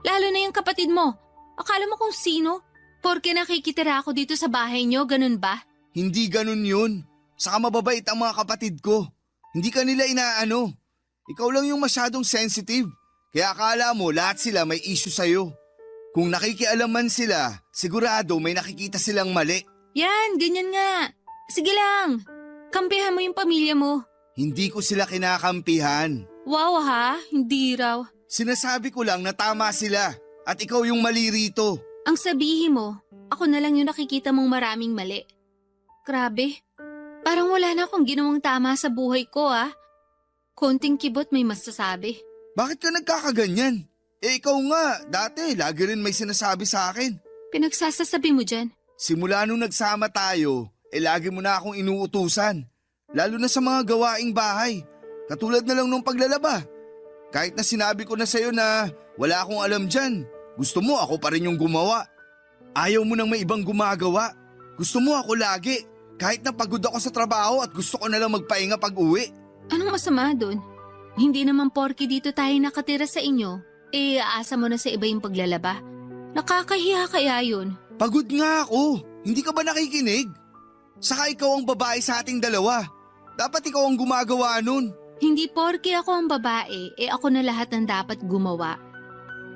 Lalo na yung kapatid mo. Akala mo kung sino? Porke nakikitira ako dito sa bahay nyo, ganun ba? Hindi ganun yun. Saka mababait ang mga kapatid ko. Hindi ka nila inaano. Ikaw lang yung masyadong sensitive. Kaya akala mo lahat sila may issue sa'yo. Kung nakikialaman sila, sigurado may nakikita silang mali. Yan, ganyan nga. Sige lang. Kampihan mo yung pamilya mo. Hindi ko sila kinakampihan. Wow ha, hindi raw. Sinasabi ko lang na tama sila. At ikaw yung mali rito. Ang sabihin mo, ako na lang yung nakikita mong maraming mali. Grabe, parang wala na akong ginawang tama sa buhay ko Konting kibot may masasabi. Bakit ka nagkakaganyan? Ikaw nga, dati lagi rin may sinasabi sa akin. Pinagsasasabi mo dyan. Simula nung nagsama tayo, lagi mo na akong inuutusan. Lalo na sa mga gawaing bahay. Katulad na lang nung paglalaba. Kahit na sinabi ko na sa'yo na wala akong alam dyan, gusto mo ako pa rin yung gumawa. Ayaw mo nang may ibang gumagawa. Gusto mo ako lagi. Kahit na pagod ako sa trabaho at gusto ko na lang magpahinga pag uwi. Anong masama dun? Hindi naman porke dito tayo nakatira sa inyo, aasa mo na sa iba yung paglalaba. Nakakahiya kaya yun. Pagod nga ako. Hindi ka ba nakikinig? Saka ikaw ang babae sa ating dalawa. Dapat ikaw ang gumagawa nun. Hindi porke ako ang babae, ako na lahat ng dapat gumawa.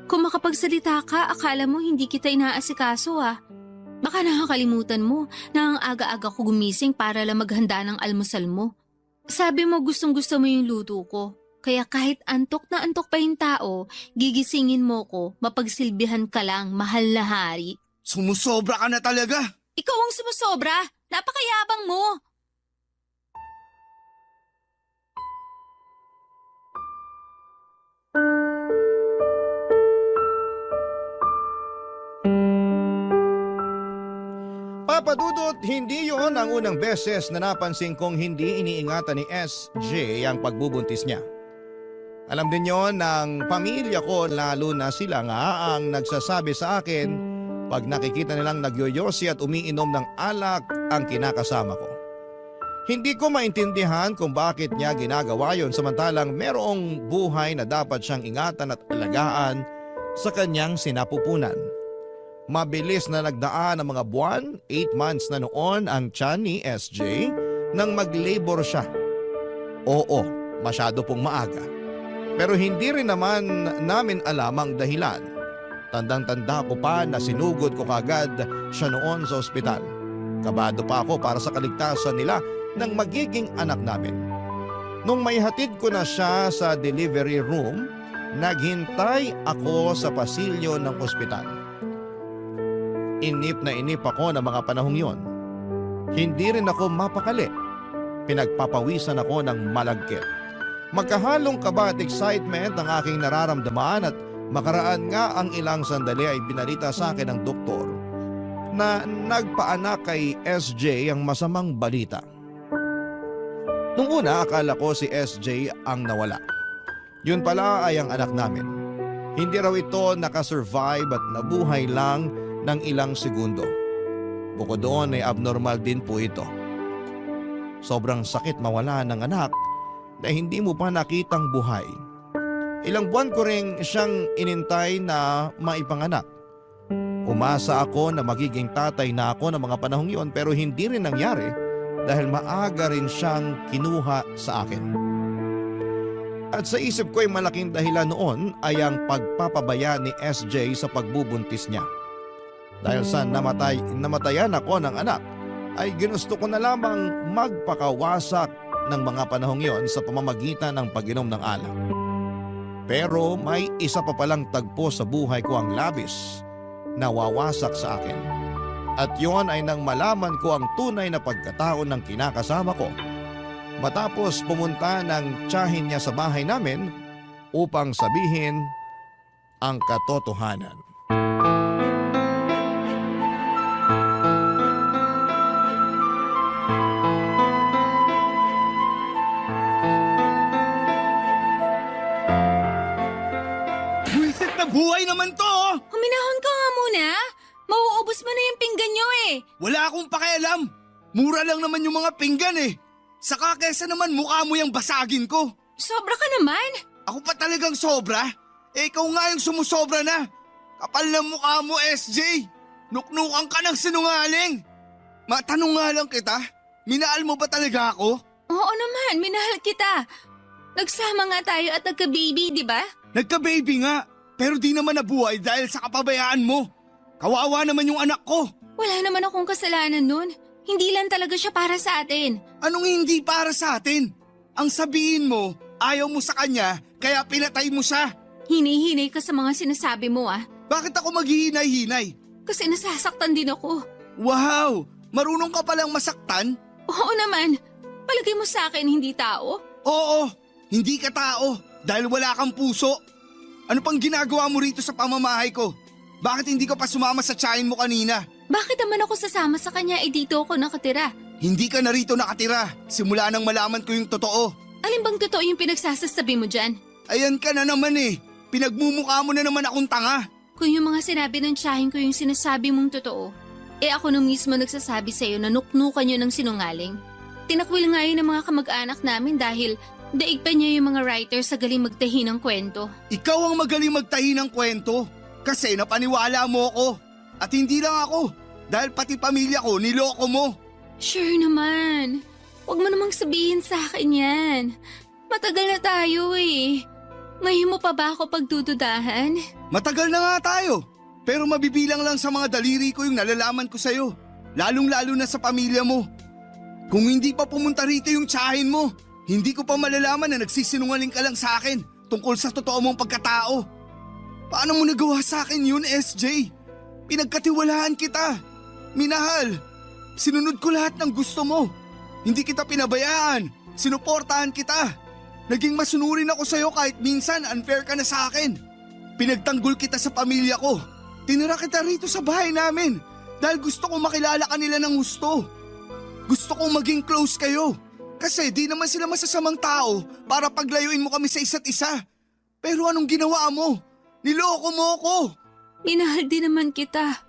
Kung makapagsalita ka, akala mo hindi kita inaasikaso Baka nakakalimutan mo na ang aga-aga ko gumising para lang maghanda ng almusal mo. Sabi mo gustong-gusto mo yung luto ko. Kaya kahit antok na antok pa yung tao, gigisingin mo ko, mapagsilbihan ka lang, mahal na hari. Sumusobra ka na talaga. Ikaw ang sumusobra! Napakayabang mo! Papadudot, hindi yon ang unang beses na napansin kong hindi iniingatan ni SJ ang pagbubuntis niya. Alam din yon ng pamilya ko, lalo na sila nga ang nagsasabi sa akin pag nakikita nilang nagyoyosi at umiinom ng alak ang kinakasama ko. Hindi ko maintindihan kung bakit niya ginagawa yon samantalang merong buhay na dapat siyang ingatan at alagaan sa kanyang sinapupunan. Mabilis na nagdaan ang mga buwan, 8 months na noon ang tiyan ni SJ nang mag-labor siya. Oo, masyado pong maaga. Pero hindi rin naman namin alam ang dahilan. Tandang-tanda ko pa na sinugod ko kagad siya noon sa ospital. Kabado pa ako para sa kaligtasan nila ng magiging anak namin. Nung may hatid ko na siya sa delivery room, naghintay ako sa pasilyo ng ospital. Inip na inip ako ng mga panahong yon. Hindi rin ako mapakali. Pinagpapawisan ako ng malagkit. Magkahalong kaba at excitement ang aking nararamdaman at makaraan nga ang ilang sandali ay binalita sa akin ng doktor na nagpaanak kay SJ ang masamang balita. Nung una akala ko si SJ ang nawala. Yun pala ay ang anak namin. Hindi raw ito nakasurvive at nabuhay lang ng ilang segundo. Bukod doon ay abnormal din po ito. Sobrang sakit mawala ng anak na hindi mo pa nakitang buhay. Ilang buwan ko ring siyang inintay na maipanganak. Umasa ako na magiging tatay na ako ng mga panahong yon pero hindi rin nangyari dahil maaga rin siyang kinuha sa akin. At sa isip ko ay malaking dahilan noon ay ang pagpapabaya ni SJ sa pagbubuntis niya. Dahil sa namatayan ako ng anak, ay ginusto ko na lamang magpakawasak ng mga panahong yon sa pamamagitan ng pag-inom ng alak. Pero may isa pa palang tagpo sa buhay ko ang labis na wawasak sa akin. At yon ay nang malaman ko ang tunay na pagkatao ng kinakasama ko. Matapos pumunta ng tiyahin niya sa bahay namin upang sabihin ang katotohanan. Buwisit na buhay naman to! Huminahon ka nga muna. Mauubos mo na yung pinggan nyo Wala akong pakialam. Mura lang naman yung mga pinggan Saka kesa naman mukha mo yung basagin ko. Sobra ka naman. Ako pa talagang sobra? Ikaw nga yung sumusobra na. Kapal na mukha mo, SJ. Nuknukan ka ng sinungaling. Matanong nga lang kita, minahal mo ba talaga ako? Oo naman, minahal kita. Nagsama nga tayo at nagka-baby, di ba? Nagka-baby nga, pero di naman nabuhay dahil sa kapabayaan mo. Kawawa naman yung anak ko. Wala naman akong kasalanan nun. Hindi lang talaga siya para sa atin. Anong hindi para sa atin? Ang sabihin mo, ayaw mo sa kanya, kaya pinatay mo siya. Hinihinay ka sa mga sinasabi mo Bakit ako maghihinay-hinay? Kasi nasasaktan din ako. Wow! Marunong ka palang masaktan? Oo naman. Palagay mo sa akin hindi tao? Oo, hindi ka tao dahil wala kang puso. Ano pang ginagawa mo rito sa pamamahay ko? Bakit hindi ka pa sumama sa tiyahin mo kanina? Bakit naman ako sasama sa kanya dito ako nakatira? Hindi ka na rito nakatira simula nang malaman ko yung totoo. Alin bang totoo yung pinagsasasabi mo dyan? Ayan ka na naman eh. Pinagmumukha mo na naman akong tanga. Kung yung mga sinabi ng tiyahin ko yung sinasabi mong totoo, ako na mismo nagsasabi sa'yo na nuknukan yun ng sinungaling. Tinakwil nga yun ng mga kamag-anak namin dahil daig pa niya yung mga writer sa galing magtahi ng kwento. Ikaw ang magaling magtahi ng kwento kasi napaniwala mo ako. At hindi lang ako dahil pati pamilya ko niloko mo. Sure naman. Huwag mo namang sabihin sa akin yan. Matagal na tayo eh. Ngayon mo pa ba ako pagdududahan? Matagal na nga tayo. Pero mabibilang lang sa mga daliri ko yung nalalaman ko sa'yo. Lalong-lalo na sa pamilya mo. Kung hindi pa pumunta rito yung tiyahin mo, hindi ko pa malalaman na nagsisinungaling ka lang sa akin tungkol sa totoo mong pagkatao. Paano mo nagawa sa akin yun, SJ? Pinagkatiwalaan kita. Minahal. Sinunod ko lahat ng gusto mo. Hindi kita pinabayaan. Sinuportahan kita. Naging masunurin ako sa'yo kahit minsan unfair ka na sa akin. Pinagtanggol kita sa pamilya ko. Tinira kita rito sa bahay namin dahil gusto kong makilala ka nila ng gusto. Gusto kong maging close kayo. Kasi di naman sila masasamang tao para paglayuin mo kami sa isa't isa. Pero anong ginawa mo? Niloko mo ko. Minahal din naman kita.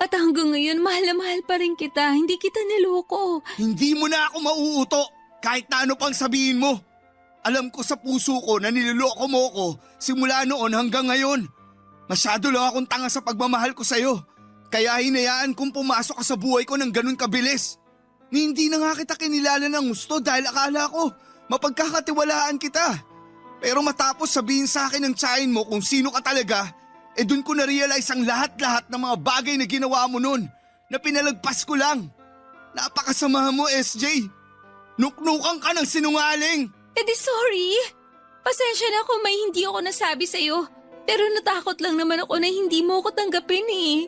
At hanggang ngayon, mahal na mahal pa rin kita. Hindi kita niloko. Hindi mo na ako mauuto kahit na ano pang sabihin mo. Alam ko sa puso ko na niloloko mo ko simula noon hanggang ngayon. Masyado lang akong tanga sa pagmamahal ko sa'yo. Kaya hinayaan kong pumasok ka sa buhay ko ng ganun kabilis. Ni hindi na nga kita kinilala ng gusto dahil akala ko mapagkakatiwalaan kita. Pero matapos sabihin sa akin ng tiyahin mo kung sino ka talaga, dun ko na-realize ang lahat-lahat ng mga bagay na ginawa mo nun na pinalagpas ko lang. Napakasama mo, SJ. Nuknukan ka ng sinungaling. Sorry. Pasensya na kung may hindi ako nasabi sa'yo. Pero natakot lang naman ako na hindi mo ako tanggapin eh.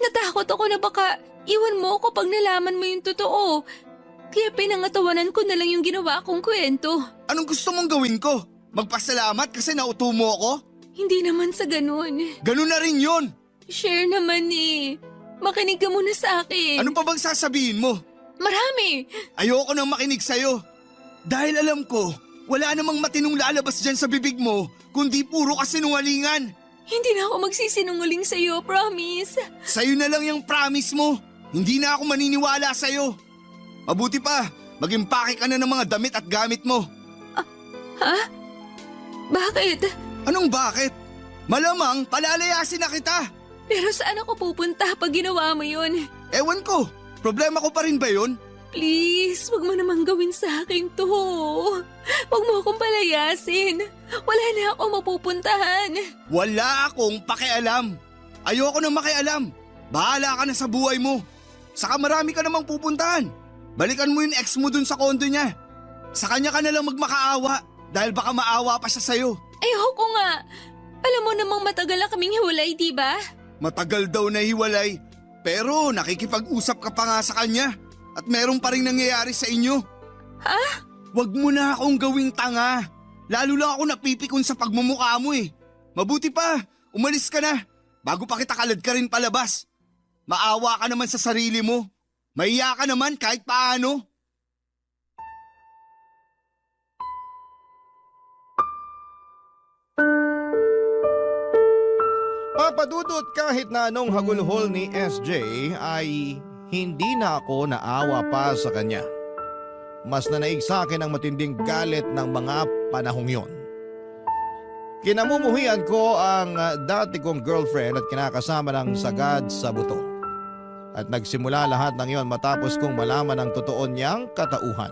Natakot ako na baka iwan mo ako pag nalaman mo yung totoo. Kaya pinangatawanan ko na lang yung ginawa kong kwento. Anong gusto mong gawin ko? Magpasalamat kasi nauto mo ako? Hindi naman sa ganun. Ganun na rin yun. Share naman eh. Makinig ka muna sa akin. Ano pa bang sasabihin mo? Marami. Ayoko nang makinig sa'yo. Dahil alam ko, wala namang matinong lalabas dyan sa bibig mo, kundi puro kasinungalingan. Hindi na ako magsisinungaling sa'yo, promise. Sa'yo na lang yung promise mo. Hindi na ako maniniwala sa'yo. Mabuti pa, mag-impake ka na ng mga damit at gamit mo. Ha? Bakit? Anong bakit? Malamang palalayasin na kita. Pero saan ako pupunta pag ginawa mo yun? Ewan ko, problema ko pa rin ba yun? Please, wag mo namang gawin sa akin to. Wag mo akong palayasin. Wala na ako mapupuntahan. Wala akong pakialam. Ayoko nang makialam. Bahala ka na sa buhay mo. Saka marami ka namang pupuntahan. Balikan mo yung ex mo dun sa kondo niya. Sa kanya ka na lang magmakaawa dahil baka maawa pa siya sa'yo. Ayoko nga. Alam mo namang matagal na kaming hiwalay, di ba? Matagal daw na hiwalay. Pero nakikipag-usap ka pa nga sa kanya. At meron pa rin nangyayari sa inyo. Ha? Wag mo na akong gawing tanga. Lalo lang ako napipikon sa pagmumukha mo eh. Mabuti pa, umalis ka na. Bago pa kita kalad ka rin palabas. Maawa ka naman sa sarili mo. Mahiya ka naman kahit paano. Papadudot kahit na anong hagulhol ni SJ ay hindi na ako naawa pa sa kanya. Mas nanaig sa akin ang matinding galit ng mga panahong yon. Kinamumuhian ko ang dati kong girlfriend at kinakasama ng sagad sa buto. At nagsimula lahat ng yon matapos kong malaman ang totoo niyang katauhan.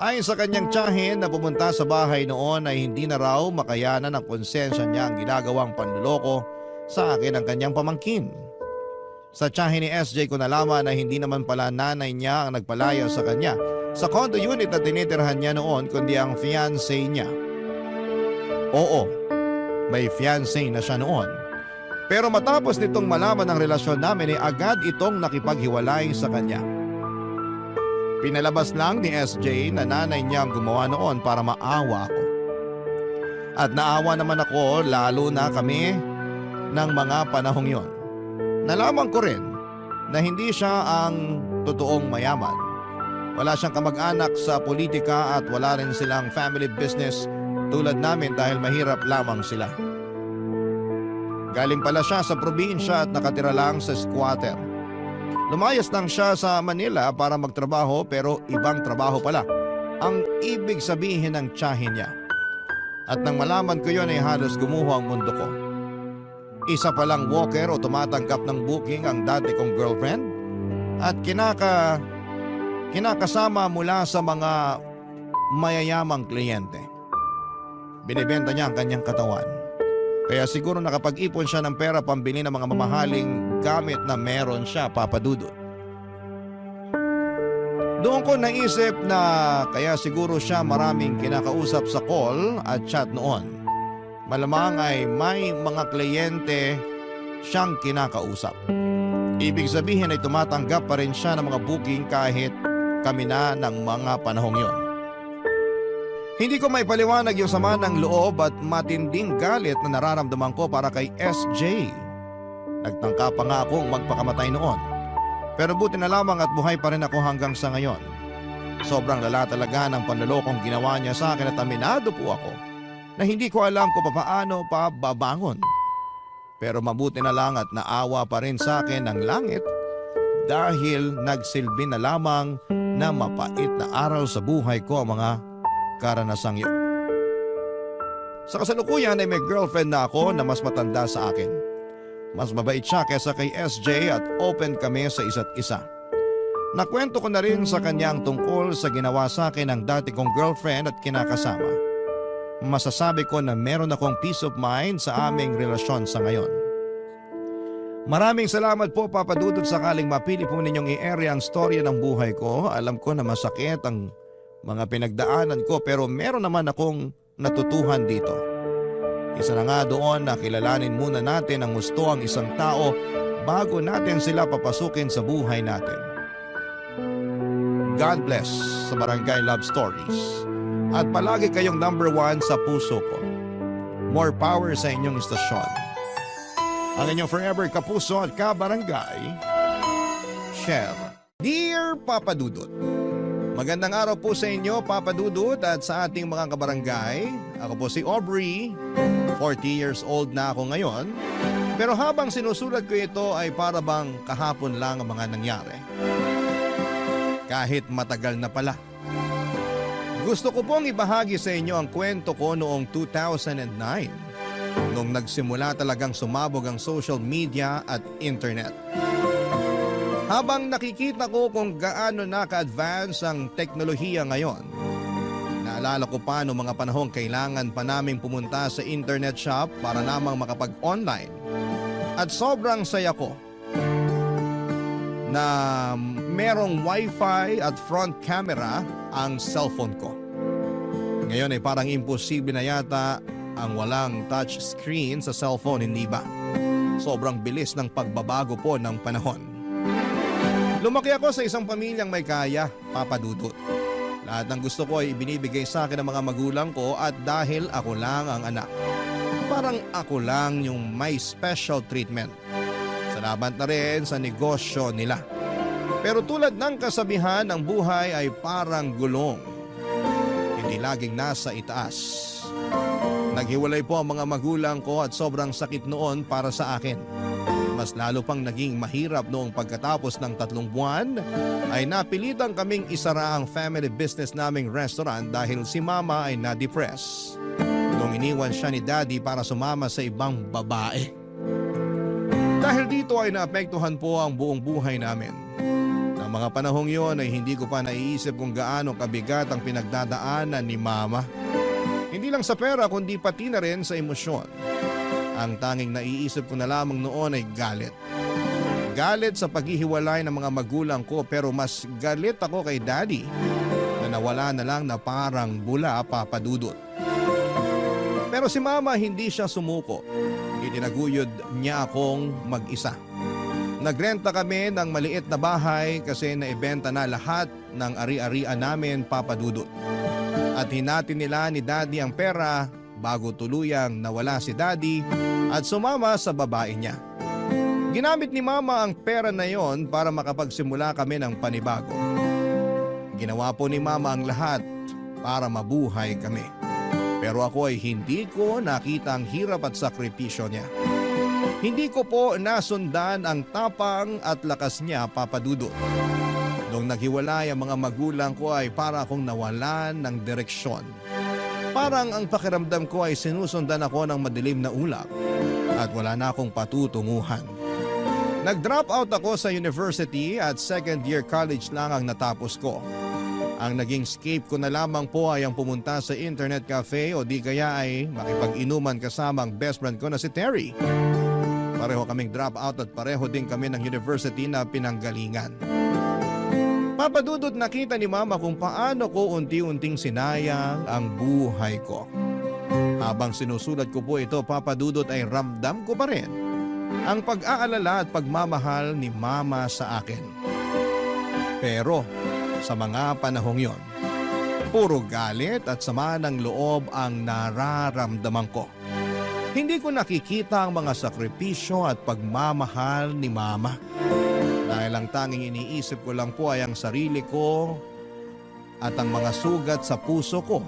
Ayon sa kanyang tiyahin na pumunta sa bahay noon ay hindi na raw makayanan ng konsensya niya ang ginagawang panluloko sa akin ng kanyang pamangkin. Sa tiyahin ni SJ ko nalaman na hindi naman pala nanay niya ang nagpalaya sa kanya sa condo unit na tinitirhan niya noon kundi ang fiancé niya. Oo, may fiancé na siya noon. Pero matapos nitong malaman ang relasyon namin ay agad itong nakipaghiwalay sa kanya. Pinalabas lang ni SJ na nanay niya ang gumawa noon para maawa ako. At naawa naman ako lalo na kami ng mga panahong yon. Nalaman ko rin na hindi siya ang totoong mayaman. Wala siyang kamag-anak sa politika at wala rin silang family business tulad namin dahil mahirap lamang sila. Galing pala siya sa probinsya at nakatira lang sa squatter. Lumayas lang siya sa Manila para magtrabaho pero ibang trabaho pala ang ibig sabihin ng tiyahin niya. At nang malaman ko yon ay halos gumuho ang mundo ko. Isa palang walker o tumatanggap ng booking ang dati kong girlfriend at kinakasama mula sa mga mayayamang kliyente. Binibenta niya ang kanyang katawan. Kaya siguro nakapag-ipon siya ng pera pambili ng mga mamahaling gamit na meron siya, Papa Dudut. Doon ko naisip na kaya siguro siya maraming kinakausap sa call at chat noon. Malamang ay may mga kliyente siyang kinakausap. Ibig sabihin ay tumatanggap pa rin siya ng mga booking kahit kami na ng mga panahong yon. Hindi ko may paliwanag yung sama ng loob at matinding galit na nararamdaman ko para kay SJ. Nagtangka pa nga akong magpakamatay noon. Pero buti na lamang at buhay pa rin ako hanggang sa ngayon. Sobrang lala talaga ng panlolokong ginawa niya sa akin at aminado po ako na hindi ko alam kung paano pa babangon. Pero mabuti na lang at naawa pa rin sa akin ng langit dahil nagsilbi na lamang na mapait na araw sa buhay ko ang mga karanasang yun. Sa kasalukuyan ay may girlfriend na ako na mas matanda sa akin. Mas mabait siya kesa kay SJ at open kami sa isa't isa. Nakwento ko na rin sa kanyang tungkol sa ginawa sa akin ng dati kong girlfriend at kinakasama. Masasabi ko na meron akong peace of mind sa aming relasyon sa ngayon. Maraming salamat po, Papa Dudut, sakaling mapili po ninyong i-area ang storya ng buhay ko. Alam ko na masakit ang mga pinagdaanan ko pero meron naman akong natutuhan dito. Isa na nga doon na kilalanin muna natin ang gusto ang isang tao bago natin sila papasukin sa buhay natin. God bless sa Barangay Love Stories. At palagi kayong number 1 sa puso ko. More power sa inyong istasyon. Ang inyong forever kapuso at kabarangay, Cher. Dear Papa Dudut, magandang araw po sa inyo, Papa Dudut, at sa ating mga kabarangay. Ako po si Aubrey, 40 years old na ako ngayon. Pero habang sinusulat ko ito ay para bang kahapon lang ang mga nangyari. Kahit matagal na pala. Gusto ko pong ibahagi sa inyo ang kwento ko noong 2009. Nung nagsimula talagang sumabog ang social media at internet. Habang nakikita ko kung gaano na ka-advance ang teknolohiya ngayon, naalala ko pa noong mga panahong kailangan pa naming pumunta sa internet shop para namang makapag-online. At sobrang saya ko na merong wifi at front camera ang cellphone ko. Ngayon ay parang imposible na yata ang walang touch screen sa cellphone, hindi ba? Sobrang bilis ng pagbabago po ng panahon. Lumaki ako sa isang pamilyang may kaya, Papa Dudut. Lahat ng gusto ko ay ibinibigay sa akin ng mga magulang ko at dahil ako lang ang anak. Parang ako lang yung may special treatment. Salamat na rin sa negosyo nila. Pero tulad ng kasabihan, ang buhay ay parang gulong. Hindi laging nasa itaas. Naghiwalay po ang mga magulang ko at sobrang sakit noon para sa akin. Mas lalo pang naging mahirap noong pagkatapos ng 3 buwan ay napilitan kaming isara ang family business naming restaurant dahil si Mama ay na-depress. Nung iniwan siya ni Daddy para sumama sa ibang babae. Dahil dito ay naapektuhan po ang buong buhay namin. Sa mga panahong yon ay hindi ko pa naiisip kung gaano kabigat ang pinagdadaanan ni Mama. Hindi lang sa pera kundi pati na rin sa emosyon. Ang tanging naiisip ko na lamang noon ay galit. Galit sa paghihiwalay ng mga magulang ko pero mas galit ako kay Daddy na nawala na lang na parang bula, Papa Dudut. Pero si Mama hindi siya sumuko. itinaguyod niya akong mag-isa. Nagrenta kami ng maliit na bahay kasi naibenta na lahat ng ari-arian namin, Papa Dudut. At hinati nila ni Daddy ang pera bago tuluyang nawala si Daddy at sumama sa babae niya. Ginamit ni Mama ang pera na yon para makapagsimula kami ng panibago. Ginawa po ni Mama ang lahat para mabuhay kami. Pero ako ay hindi ko nakita ang hirap at sakripisyo niya. Hindi ko po nasundan ang tapang at lakas niya, Papa Dudut. Nung naghiwalay ang mga magulang ko ay para akong nawalan ng direksyon. Parang ang pakiramdam ko ay sinusundan ako ng madilim na ulap at wala na akong patutunguhan. Nag-drop out ako sa university at second year college lang ang natapos ko. Ang naging escape ko na lamang po ay ang pumunta sa internet cafe o di kaya ay makipag-inuman kasama ang best friend ko na si Terry. Pareho kaming drop out at pareho din kami ng university na pinanggalingan. Papa Dudut, nakita ni Mama kung paano ko unti-unting sinayang ang buhay ko. Habang sinusulat ko po ito, Papa Dudut, ay ramdam ko pa rin ang pag-aalala at pagmamahal ni Mama sa akin. Pero sa mga panahong yon, puro galit at sama ng loob ang nararamdaman ko. Hindi ko nakikita ang mga sakripisyo at pagmamahal ni Mama. Dahil ang tanging iniisip ko lang po ay ang sarili ko at ang mga sugat sa puso ko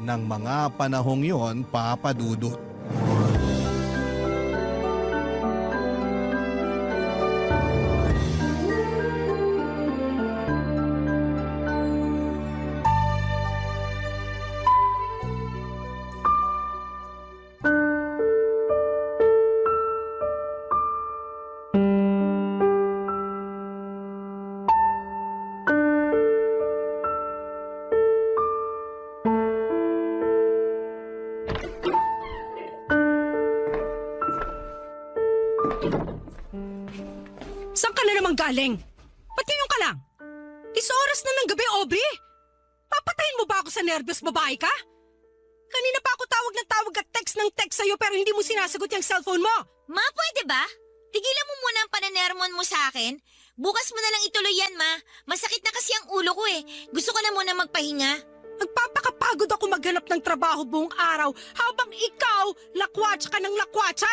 ng mga panahong yon, Papa Dudut. Saan ka na naman galing? Ba't ganyan ka lang? Oras na ng gabi, Aubrey! Papatayin mo ba ako sa nervyos, babae ka? Kanina pa ako tawag ng tawag at text ng text sa'yo pero hindi mo sinasagot yung cellphone mo. Ma, pwede ba? Tigilan mo muna ang pananermon mo sa akin. Bukas mo na lang ituloy yan, Ma. Masakit na kasi ang ulo ko eh. Gusto ko na muna magpahinga. Nagpapakapagod ako maghanap ng trabaho buong araw habang ikaw, lakwatsa ka ng lakwatsa.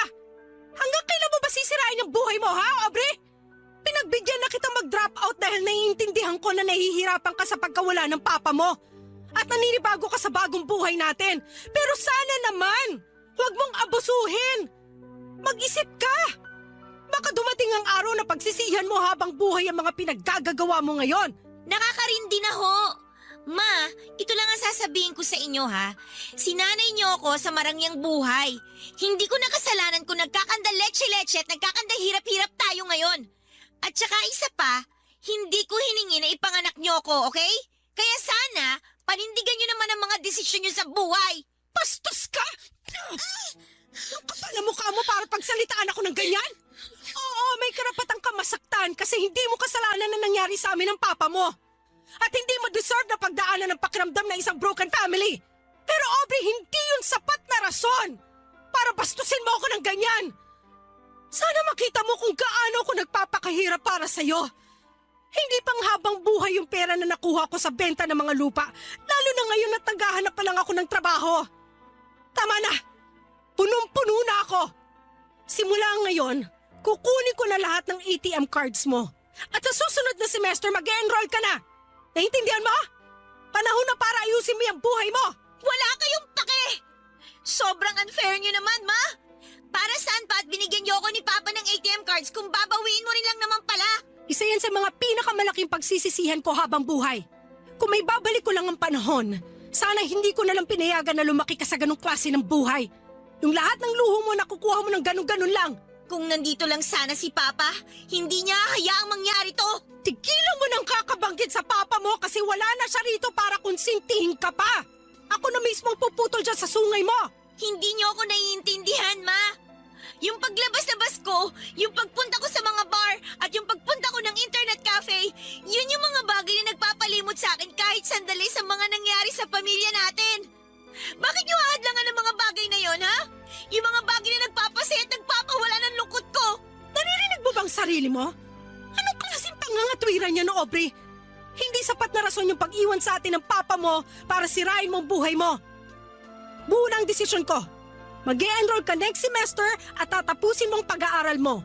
Hanggang kailan mo ba sisirain ang buhay mo, ha, Aubrey? Pinagbigyan na kita mag-drop out dahil naiintindihan ko na nahihirapan ka sa pagkawala ng papa mo. At naninibago ka sa bagong buhay natin. Pero sana naman, huwag mong abusuhin. Mag-isip ka. Baka dumating ang araw na pagsisihan mo habang buhay ang mga pinaggagawa mo ngayon. Nakakarindi na ho. Ma, ito lang ang sasabihin ko sa inyo ha. Sinanay niyo ako sa marangyang buhay. Hindi ko nakasalanan kung nagkakanda leche-leche at nagkakanda hirap-hirap tayo ngayon. At saka isa pa, hindi ko hiningi na ipanganak niyo ako, okay? Kaya sana, panindigan niyo naman ang mga desisyon niyo sa buhay. Bastos ka! Ang kapal na mukha mo para pagsalitaan ako ng ganyan? Oo, may karapatang ka masaktan kasi hindi mo kasalanan na nangyari sa amin ng papa mo. At hindi mo deserve na pagdaanan ng pakiramdam ng isang broken family. Pero Aubrey, hindi yun sapat na rason para bastusin mo ako ng ganyan. Sana makita mo kung gaano ako nagpapakahirap para sa'yo. Hindi pang habang buhay yung pera na nakuha ko sa benta ng mga lupa, lalo na ngayon at naghahanap pa lang ako ng trabaho. Tama na! Punong-puno na ako! Simula ngayon, kukunin ko na lahat ng ATM cards mo. At sa susunod na semester, mag-enroll ka na! Naintindihan mo? Panahon na para ayusin mo yung buhay mo! Wala kayong pake! Sobrang unfair niyo naman, Ma! Para saan pa at binigyan niyo ako ni Papa ng ATM cards kung babawiin mo rin lang naman pala? Isa yan sa mga pinakamalaking pagsisisihan ko habang buhay. Kung may babalik ko lang ang panahon, sana hindi ko na lang pinayagan na lumaki ka sa ganong klase ng buhay. Yung lahat ng luho mo nakukuha mo ng ganun-ganun lang. Kung nandito lang sana si Papa, hindi niya hayaang mangyari to. Tigilan mo nang kakabanggit sa papa mo kasi wala na siya rito para konsintihin ka pa. Ako na mismong puputol dyan sa sungay mo. Hindi niyo ako naiintindihan, Ma. Yung paglabas-labas ko, yung pagpunta ko sa mga bar, at yung pagpunta ko ng internet cafe, yun yung mga bagay na nagpapalimot sa akin kahit sandali sa mga nangyari sa pamilya natin. Bakit niyo ahadlangan ang mga bagay na yon, ha? Yung mga bagay na nagpapasaya kasi at nagpapawala ng lungkot ko. Naririnig mo bang sarili mo? Anong klaseng pangangatwiran niya no, Aubrey? Hindi sapat na rason yung pag-iwan sa atin ng papa mo para sirain mong buhay mo. Buo na ang desisyon ko. Mag-e-enroll ka next semester at tatapusin mong pag-aaral mo.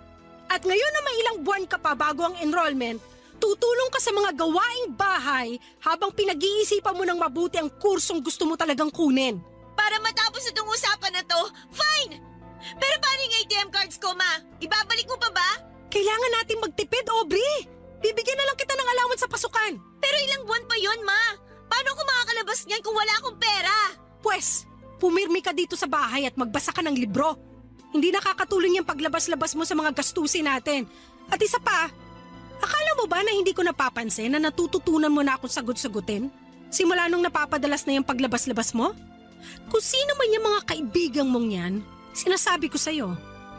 At ngayon na may ilang buwan ka pa bago ang enrollment, tutulong ka sa mga gawaing bahay habang pinag-iisipan mo ng mabuti ang kursong gusto mo talagang kunin. Para matapos itong usapan na to, fine! Pero paano yung ATM cards ko, Ma? Ibabalik mo pa ba? Kailangan natin magtipid, Aubrey. Bibigyan na lang kita ng allowance sa pasukan. Pero ilang buwan pa yon, Ma. Paano ako makakalabas niyan kung wala akong pera? Pwes, pumirmi ka dito sa bahay at magbasa ka ng libro. Hindi nakakatulong yung paglabas-labas mo sa mga gastusin natin. At isa pa, akala mo ba na hindi ko napapansin na natututunan mo na akong sagot-sagutin? Simula nung napapadalas na yung paglabas-labas mo? Kung sino man yung mga kaibigang mong yan, sinasabi ko sa'yo,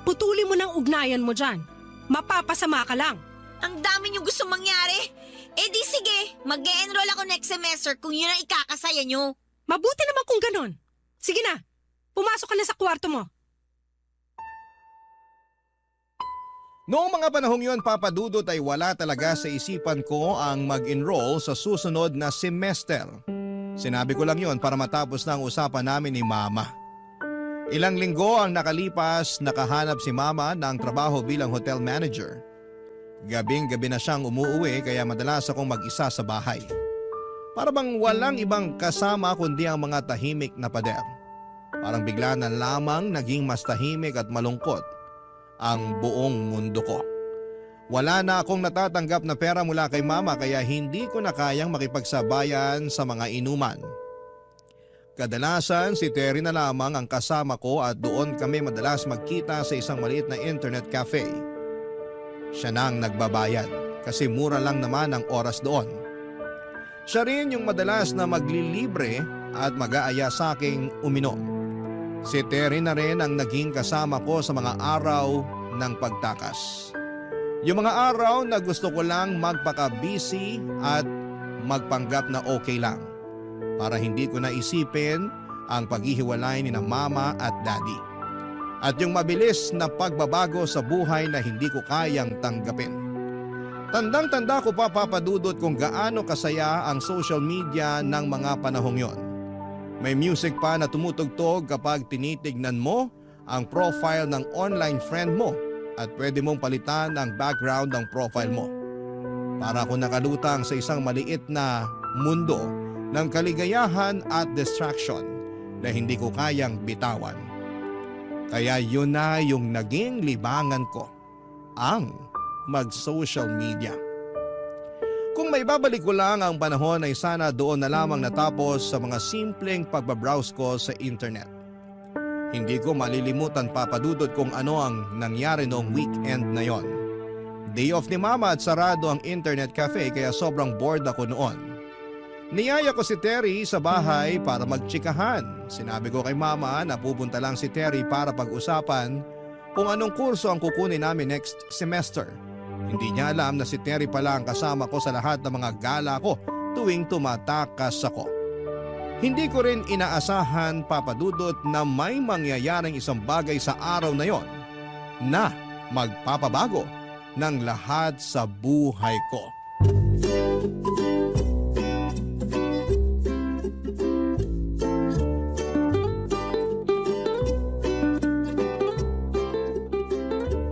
putulin mo ng ugnayan mo dyan. Mapapasama ka lang. Ang dami niyong gusto mangyari. Eh di sige, mag-e-enroll ako next semester kung yun ang ikakasaya niyo. Mabuti naman kung ganon. Sige na, pumasok ka na sa kwarto mo. Noong mga panahong yun, Papa Dudut, ay wala talaga sa isipan ko ang mag-enroll sa susunod na semester. Sinabi ko lang yun para matapos na ang usapan namin ni Mama. Ilang linggo ang nakalipas, nakahanap si Mama ng trabaho bilang hotel manager. Gabing-gabi na siyang umuuwi kaya madalas akong mag-isa sa bahay. Para bang walang ibang kasama kundi ang mga tahimik na pader. Parang bigla na lamang naging mas tahimik at malungkot ang buong mundo ko. Wala na akong natatanggap na pera mula kay Mama kaya hindi ko na kayang makipagsabayan sa mga inuman. Kadalasan si Terry na lamang ang kasama ko at doon kami madalas magkita sa isang maliit na internet cafe. Siya na ang nagbabayad kasi mura lang naman ang oras doon. Siya rin yung madalas na maglilibre at mag-aaya sa aking uminom. Si Terry na rin ang naging kasama ko sa mga araw ng pagtakas. Yung mga araw na gusto ko lang magpaka-busy at magpanggap na okay lang. Para hindi ko naisipin ang paghihiwalay ni na Mama at Daddy. At yung mabilis na pagbabago sa buhay na hindi ko kayang tanggapin. Tandang-tanda ko pa, Papa Dudut, kung gaano kasaya ang social media ng mga panahong yon. May music pa na tumutugtog kapag tinitignan mo ang profile ng online friend mo at pwede mong palitan ang background ng profile mo. Para ako nakalutang sa isang maliit na mundo ng kaligayahan at distraction na hindi ko kayang bitawan. Kaya yun na yung naging libangan ko, ang mag-social media. Kung may babalik ko lang ang panahon ay sana doon na lamang natapos sa mga simpleng pagbabrowse ko sa internet. Hindi ko malilimutan, Papa Dudut, kung ano ang nangyari noong weekend na yon. Day off ni Mama at sarado ang internet cafe kaya sobrang bored ako noon. Niyaya ko si Terry sa bahay para magtsikahan. Sinabi ko kay Mama na pupunta lang si Terry para pag-usapan kung anong kurso ang kukunin namin next semester. Hindi niya alam na si Terry pala ang kasama ko sa lahat ng mga gala ko tuwing tumatakas ako. Hindi ko rin inaasahan, Papa Dudut, na may mangyayaring isang bagay sa araw na yon na magpapabago ng lahat sa buhay ko.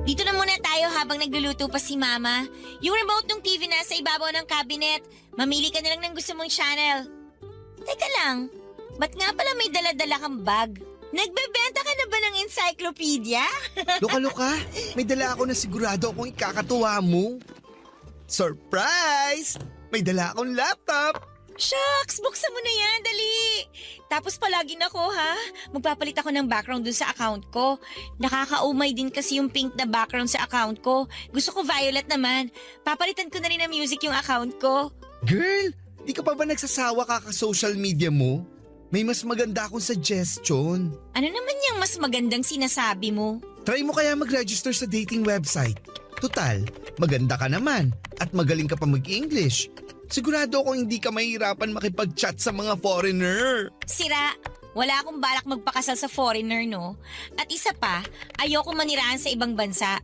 Dito na muna tayo habang nagluluto pa si Mama. Yung remote ng TV nasa ibabaw ng cabinet. Mamili ka na lang ng gusto mong channel. Teka lang, ba't nga pala may dala-dala kang bag? Nagbebenta ka na ba ng encyclopedia? Luka-luka, may dala ako na sigurado akong ikakatuwa mo. Surprise! May dala akong laptop! Shucks, buksan mo na yan, dali! Tapos palagi na ko, ha? Magpapalit ako ng background dun sa account ko. Nakakaumay din kasi yung pink na background sa account ko. Gusto ko violet naman. Papalitan ko na rin ng music yung account ko. Girl, di ka pa ba nagsasawa kaka-social media mo? May mas maganda akong suggestion. Ano naman yung mas magandang sinasabi mo? Try mo kaya mag-register sa dating website. Tutal, maganda ka naman at magaling ka pa mag-English. Sigurado akong hindi ka mahirapan makipag-chat sa mga foreigner. Sira, wala akong balak magpakasal sa foreigner, no? At isa pa, ayoko manirahan sa ibang bansa.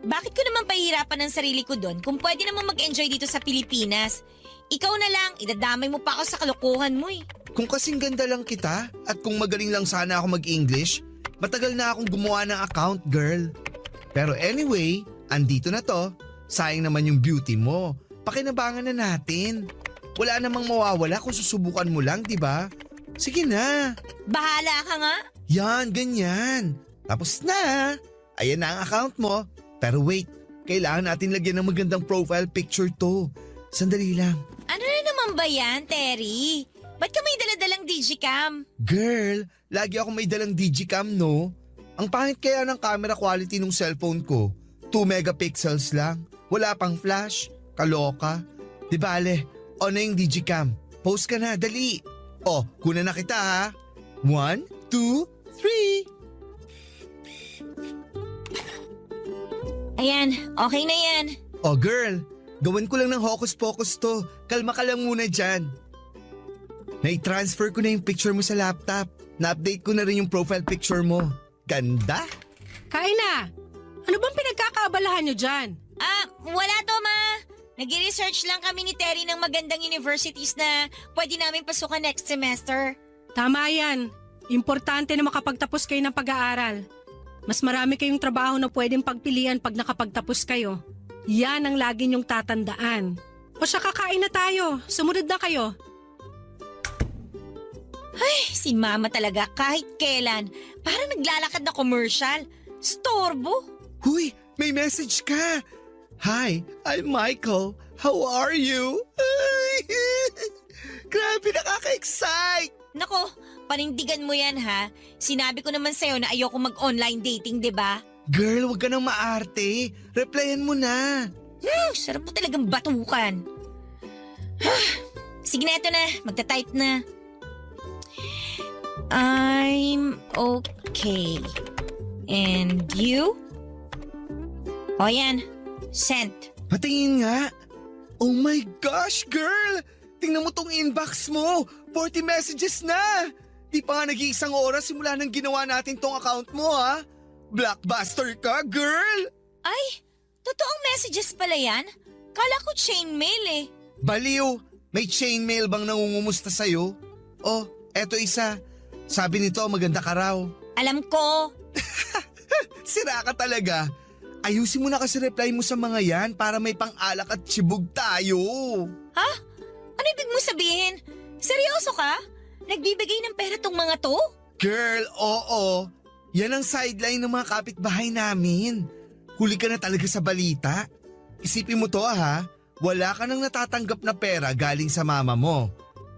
Bakit ko naman pahihirapan ang sarili ko doon kung pwede naman mag-enjoy dito sa Pilipinas? Ikaw na lang, idadamay mo pa ako sa kalokohan mo eh. Kung kasing ganda lang kita at kung magaling lang sana ako mag-English, matagal na akong gumawa ng account, girl. Pero anyway, andito na to. Sayang naman yung beauty mo. Pakinabangan na natin. Wala namang mawawala kung susubukan mo lang, di ba? Sige na. Bahala ka nga. Yan, ganyan. Tapos na. Ayan na ang account mo. Pero wait, kailangan natin lagyan ng magandang profile picture to. Sandali lang. Ano na naman ba yan, Terry? Ba't ka may daladalang digicam? Girl, lagi ako may dalang digicam, no? Ang pangit kaya ng camera quality ng cellphone ko. 2 megapixels lang. Wala pang flash. Kaloka. Di bale, on na yung digicam. Post ka na, dali. Oh, kunan na kita ha. 1, 2, 3. Ayan, okay na yan. Oh girl, gawin ko lang ng hocus-pocus to. Kalma ka lang muna dyan. Nai-transfer ko na yung picture mo sa laptop. Na-update ko na rin yung profile picture mo. Ganda? Kain na! Ano bang pinagkakaabalahan nyo dyan? Wala to, ma. Nag-research lang kami ni Terry ng magandang universities na pwede namin pasukan next semester. Tama yan. Importante na makapagtapos kayo ng pag-aaral. Mas marami kayong trabaho na pwedeng pagpilian pag nakapagtapos kayo. Yan ang lagi niyong tatandaan. O siya, kakain na tayo. Sumunod na kayo. Si mama talaga kahit kailan. Parang naglalakad na commercial. Storbo. Huy, may message ka. Hi, I'm Michael. How are you? Grabe, nakaka-excite. Nako, panindigan mo yan ha. Sinabi ko naman sa'yo na ayoko mag-online dating, di ba? Girl, wag ka nang maarte. Replyan mo na. Sarap mo talagang batukan. Sige na, ito na. Magta-type na. I'm okay. And you? O yan, sent. Patingin nga. Oh my gosh, girl! Tingnan mo tong inbox mo. 40 messages na. Di pa nga nag-iisang oras simula nang ginawa natin tong account mo, ha? Blockbuster ka, girl! Ay, totoong messages pala yan? Kala ko chain mail eh. Baliw, may chainmail bang nangungumusta sa'yo? Oh, eto isa. Sabi nito, maganda ka raw. Alam ko. Sira ka talaga. Ayusin mo na kasi reply mo sa mga yan para may pang-alak at tsibog tayo. Ha? Ano ibig mo sabihin? Seryoso ka? Nagbibigay ng pera tong mga to? Girl, oo. Yan ang sideline ng mga kapitbahay namin. Huli ka na talaga sa balita. Isipin mo to ha, wala ka nang natatanggap na pera galing sa mama mo.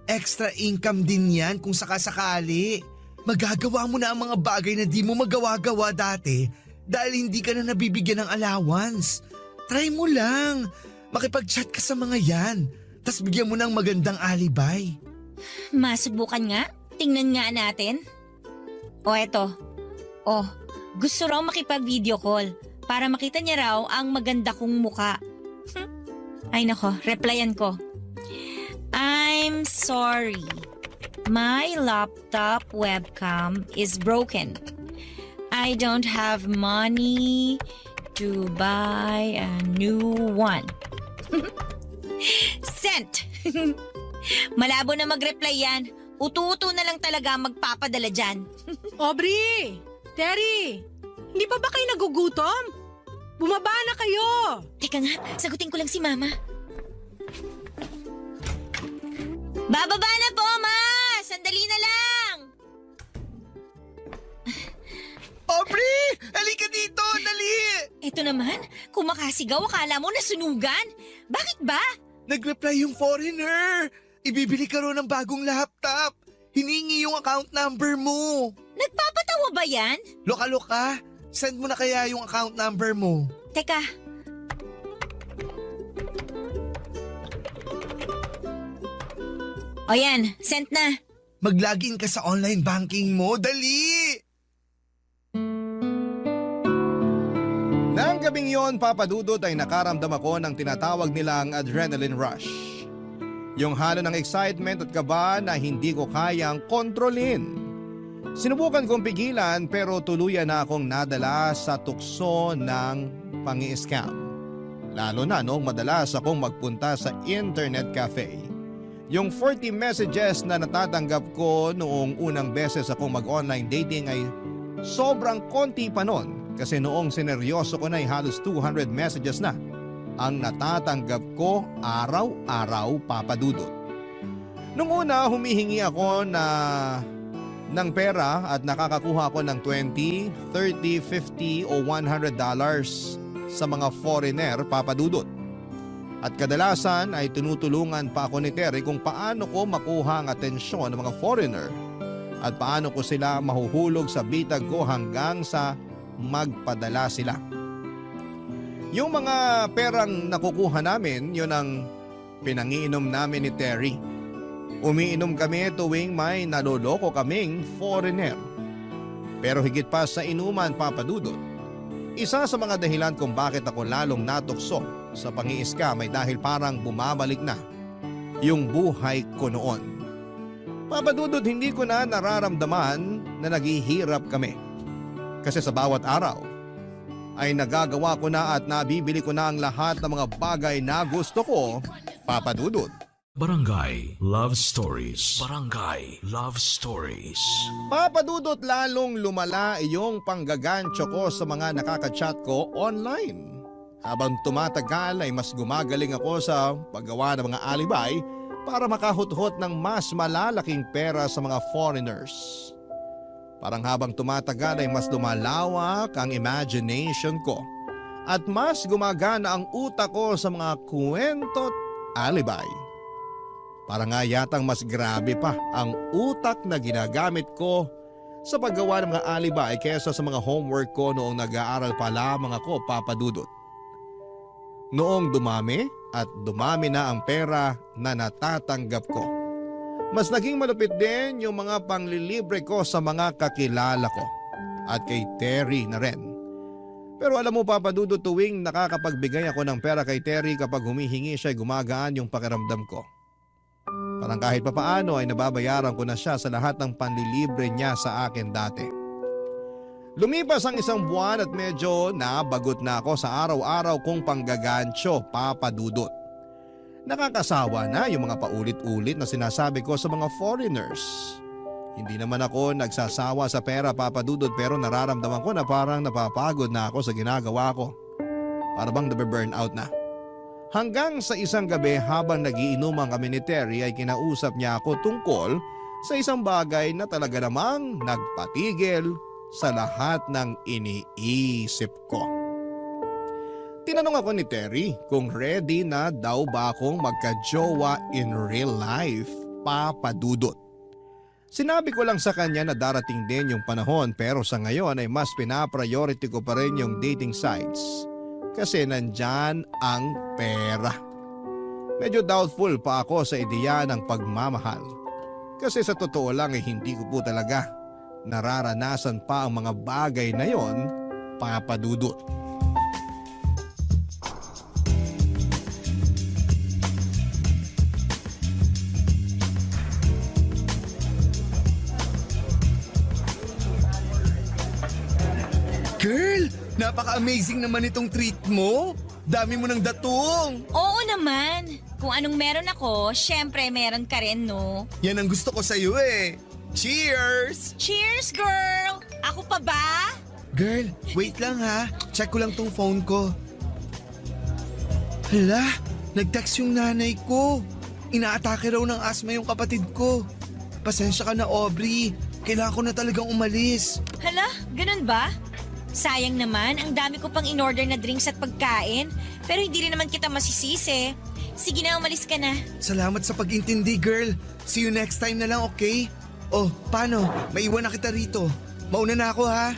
Extra income din yan kung sakasakali. Magagawa mo na ang mga bagay na di mo magawa-gawa dati dahil hindi ka na nabibigyan ng allowance. Try mo lang. Makipag-chat ka sa mga yan. Tas bigyan mo ng magandang alibay. Masubukan nga. Tingnan nga natin. O eto. Oh, gusto raw makipag-video call para makita niya raw ang maganda kong muka. Ay nako, replyan ko. I'm sorry. My laptop webcam is broken. I don't have money to buy a new one. Sent! Malabo na mag-reply yan. Utu-utu na lang talaga magpapadala dyan. Aubrey! Terry! Hindi pa ba kayo nagugutom? Bumaba na kayo! Teka nga, sagutin ko lang si Mama. Bababa na po, Ma! Sandali na lang! Aubrey! Halika dito! Dali! Ito naman, kumakasigaw akala mo nasunugan. Bakit ba? Nag-reply yung foreigner. Ibibili ka ro ng bagong laptop. Hiningi yung account number mo. Nagpapatawa ba yan? Loka-loka, send mo na kaya yung account number mo. Teka. O yan, sent na. Mag-login ka sa online banking mo. Dali! Nang gabing yon, Papa Dudut, ay nakaramdam ako ng tinatawag nilang adrenaline rush. Yung halo ng excitement at kaba na hindi ko kayang kontrolin. Sinubukan kong pigilan pero tuluyan na akong nadala sa tukso ng pangi-scam. Lalo na noong madalas akong magpunta sa internet cafe. Yung 40 messages na natatanggap ko noong unang beses akong mag-online dating ay sobrang konti pa noon kasi noong sineryoso ko na ay halos 200 messages na ang natatanggap ko araw-araw, Papa Dudut. Nung una humihingi ako ng pera at nakakakuha ako ng $20, $30, $50 o $100 sa mga foreigner, Papa Dudut. At kadalasan ay tinutulungan pa ako ni Terry kung paano ko makuha ang atensyon ng mga foreigner at paano ko sila mahuhulog sa bitag ko hanggang sa magpadala sila. Yung mga perang nakukuha namin, yun ang pinangiinom namin ni Terry. Umiinom kami tuwing may naloloko kaming foreigner. Pero higit pa sa inuman, Papa Dudut, isa sa mga dahilan kung bakit ako lalong natukso sa pangi-scam ay dahil parang bumabalik na yung buhay ko noon. Papa Dudut, hindi ko na nararamdaman na naghihirap kami. Kasi sa bawat araw ay nagagawa ko na at nabibili ko na ang lahat ng mga bagay na gusto ko, Papa Dudut. Barangay Love Stories. Barangay Love Stories. Papa Dudut, lalong lumala iyong panggagancho ko sa mga nakaka-chat ko online. Habang tumatagal ay mas gumagaling ako sa paggawa ng mga alibay para makahuthot ng mas malalaking pera sa mga foreigners. Parang habang tumatagal ay mas lumalawak ang imagination ko at mas gumagana ang utak ko sa mga kwento at alibay. Parang nga yatang mas grabe pa ang utak na ginagamit ko sa paggawa ng mga alibay kaysa sa mga homework ko noong nag-aaral pa lamang ako, Papa Dudut. Noong dumami at dumami na ang pera na natatanggap ko, mas naging malupit din yung mga panglilibre ko sa mga kakilala ko at kay Terry na rin. Pero alam mo, Papa Dudut, tuwing nakakapagbigay ako ng pera kay Terry, kapag humihingi siya ay gumagaan yung pakiramdam ko. Parang kahit papaano ay nababayaran ko na siya sa lahat ng panlilibre niya sa akin dati. Lumipas ang isang buwan at medyo nabagot na ako sa araw-araw kong panggagancho, Papa Dudut. Nakakasawa na yung mga paulit-ulit na sinasabi ko sa mga foreigners. Hindi naman ako nagsasawa sa pera, Papa Dudut, pero nararamdaman ko na parang napapagod na ako sa ginagawa ko. Para bang nabe-burn out na. Hanggang sa isang gabi habang nagiinuman kami ni Terry ay kinausap niya ako tungkol sa isang bagay na talaga namang nagpatigil sa lahat ng iniisip ko. Tinanong ako ni Terry kung ready na daw ba akong magka-jowa in real life, Papa Dudut. Sinabi ko lang sa kanya na darating din yung panahon, pero sa ngayon ay mas pinapriority ko pa rin yung dating sites. Kasi nandyan ang pera. Medyo doubtful pa ako sa ideya ng pagmamahal. Kasi sa totoo lang ay hindi ko po talaga nararanasan pa ang mga bagay na yon, Papa Dudut. Girl, napaka-amazing naman itong treat mo. Dami mo ng datong. Oo naman. Kung anong meron ako, syempre meron ka rin, no? Yan ang gusto ko sa'yo eh. Cheers! Cheers, girl! Ako pa ba? Girl, wait lang ha. Check ko lang tong phone ko. Hala, nag-text yung nanay ko. Inaatake raw ng asthma yung kapatid ko. Pasensya ka na, Aubrey. Kailangan ko na talagang umalis. Hala, ganun ba? Sayang naman, ang dami ko pang in-order na drinks at pagkain. Pero hindi rin naman kita masisisi. Sige na, umalis ka na. Salamat sa pag-intindi, girl. See you next time na lang, okay? Oh, paano? Maiwan na kita rito. Mauna na ako, ha?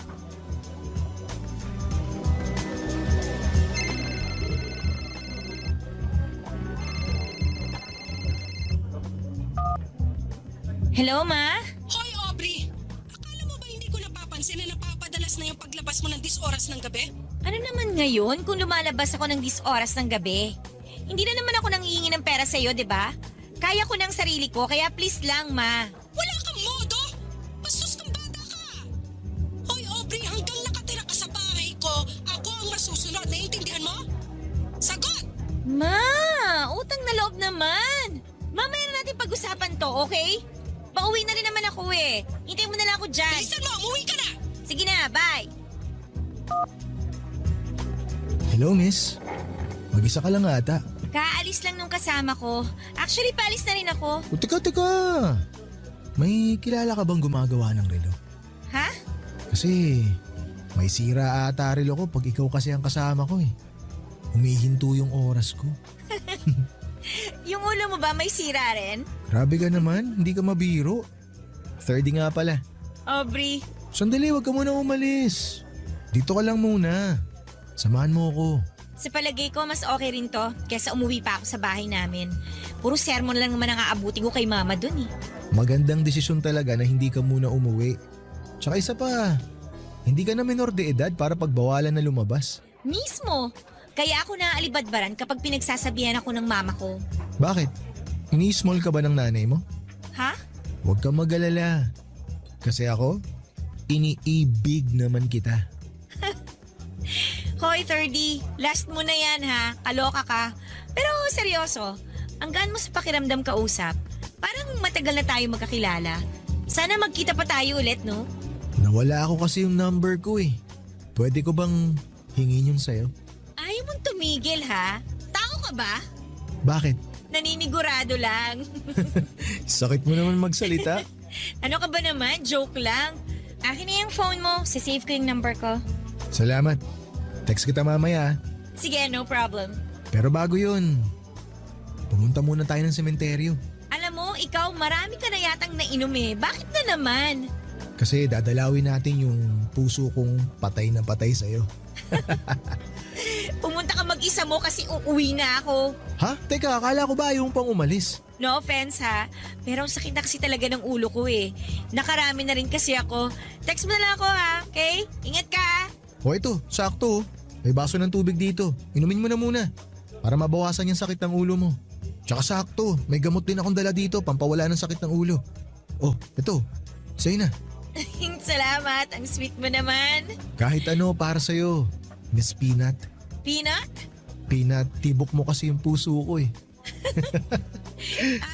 Hello, Ma? Hoy, Aubrey! Akala mo ba hindi ko napapansin na napapadalas na yung paglabas mo ng 10 oras ng gabi? Ano naman ngayon kung lumalabas ako ng 10 oras ng gabi? Hindi na naman ako nangihingi ng pera sa'yo, di ba? Kaya ko ng sarili ko, kaya please lang, Ma. Wala kang modo! Bastos kang bata ka! Sagot! Ma, utang na loob naman. Mamaya na natin pag-usapan to, okay? Pauwi na rin naman ako eh. Hintayin mo na lang ako dyan. Bilisan mo, umuwi ka na! Sige na, bye. Hello, miss. Mag-isa ka lang ata. Kaalis lang nung kasama ko. Actually, paalis na rin ako. O, teka. May kilala ka bang gumagawa ng relo? Ha? Kasi may sira ata relo ko pag ikaw kasi ang kasama ko eh. Humihinto yung oras ko. Yung ulo mo ba may sira rin? Grabe ka naman, hindi ka mabiro. 30 nga pala. Aubrey, Sandali, wag ka muna umalis. Dito ka lang muna. Samahan mo ako. sa palagay ko mas okay rin to kesa umuwi pa ako sa bahay namin. Puro sermon lang naman ang aabutin ko kay mama dun eh. Magandang desisyon talaga na hindi ka muna umuwi. Tsaka isa pa, hindi ka na minor de edad para pagbawalan na lumabas. Mismo! Kaya ako naaalibadbaran kapag pinagsasabihan ako ng mama ko. Bakit? Ini-small ka ba ng nanay mo? Ha? Huwag kang mag-alala. Kasi ako, iniibig naman kita. Hoy, 30. Last mo na yan ha. Kaloka ka. Pero seryoso, ang gaan mo sa pakiramdam kausap. Parang matagal na tayo magkakilala. Sana magkita pa tayo ulit, no? Nawala ako kasi yung number ko eh. Pwede ko bang hingin yun sa'yo? Ayaw mong tumigil ha. Tao ka ba? Bakit? Naninigurado lang. Sakit mo naman magsalita. Ano ka ba naman? Joke lang. Akin na yung phone mo. Sasave ko yung number ko. Salamat. Text kita mamaya. Sige, no problem. Pero bago yun, pumunta muna tayo ng sementeryo. Alam mo, ikaw marami ka na yatang nainom eh. Bakit na naman? Kasi dadalawin natin yung puso kong patay na patay sa'yo. Pumunta ka mag-isa mo kasi uuwi na ako. Ha? Teka, akala ko ba yung pang umalis? No offense ha, pero ang sakit na kasi talaga ng ulo ko eh. Nakarami na rin kasi ako. Text mo na lang ako ha, okay? Ingat ka ha. O ito, sakto. May baso ng tubig dito. Inumin mo na muna. Para mabawasan yung sakit ng ulo mo. Tsaka sakto, may gamot din akong dala dito pampawala ng sakit ng ulo. Oh, ito. Sa'yo na. Salamat, ang sweet mo naman. Kahit ano para sa'yo, Miss Peanut. Peanut? Peanut, tibok mo kasi yung puso ko eh.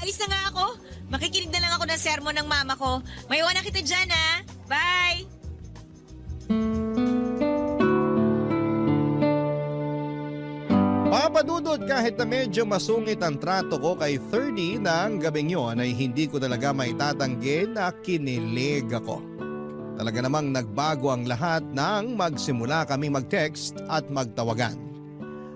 Alis na nga ako. Makikinig na lang ako ng sermon ng mama ko. May iwan na kita dyan ha. Bye! Papadudod kahit na medyo masungit ang trato ko kay 30 ng gabing yon ay hindi ko talaga maitatanggi na kinilig ako. Talaga namang nagbago ang lahat nang magsimula kami mag-text at magtawagan.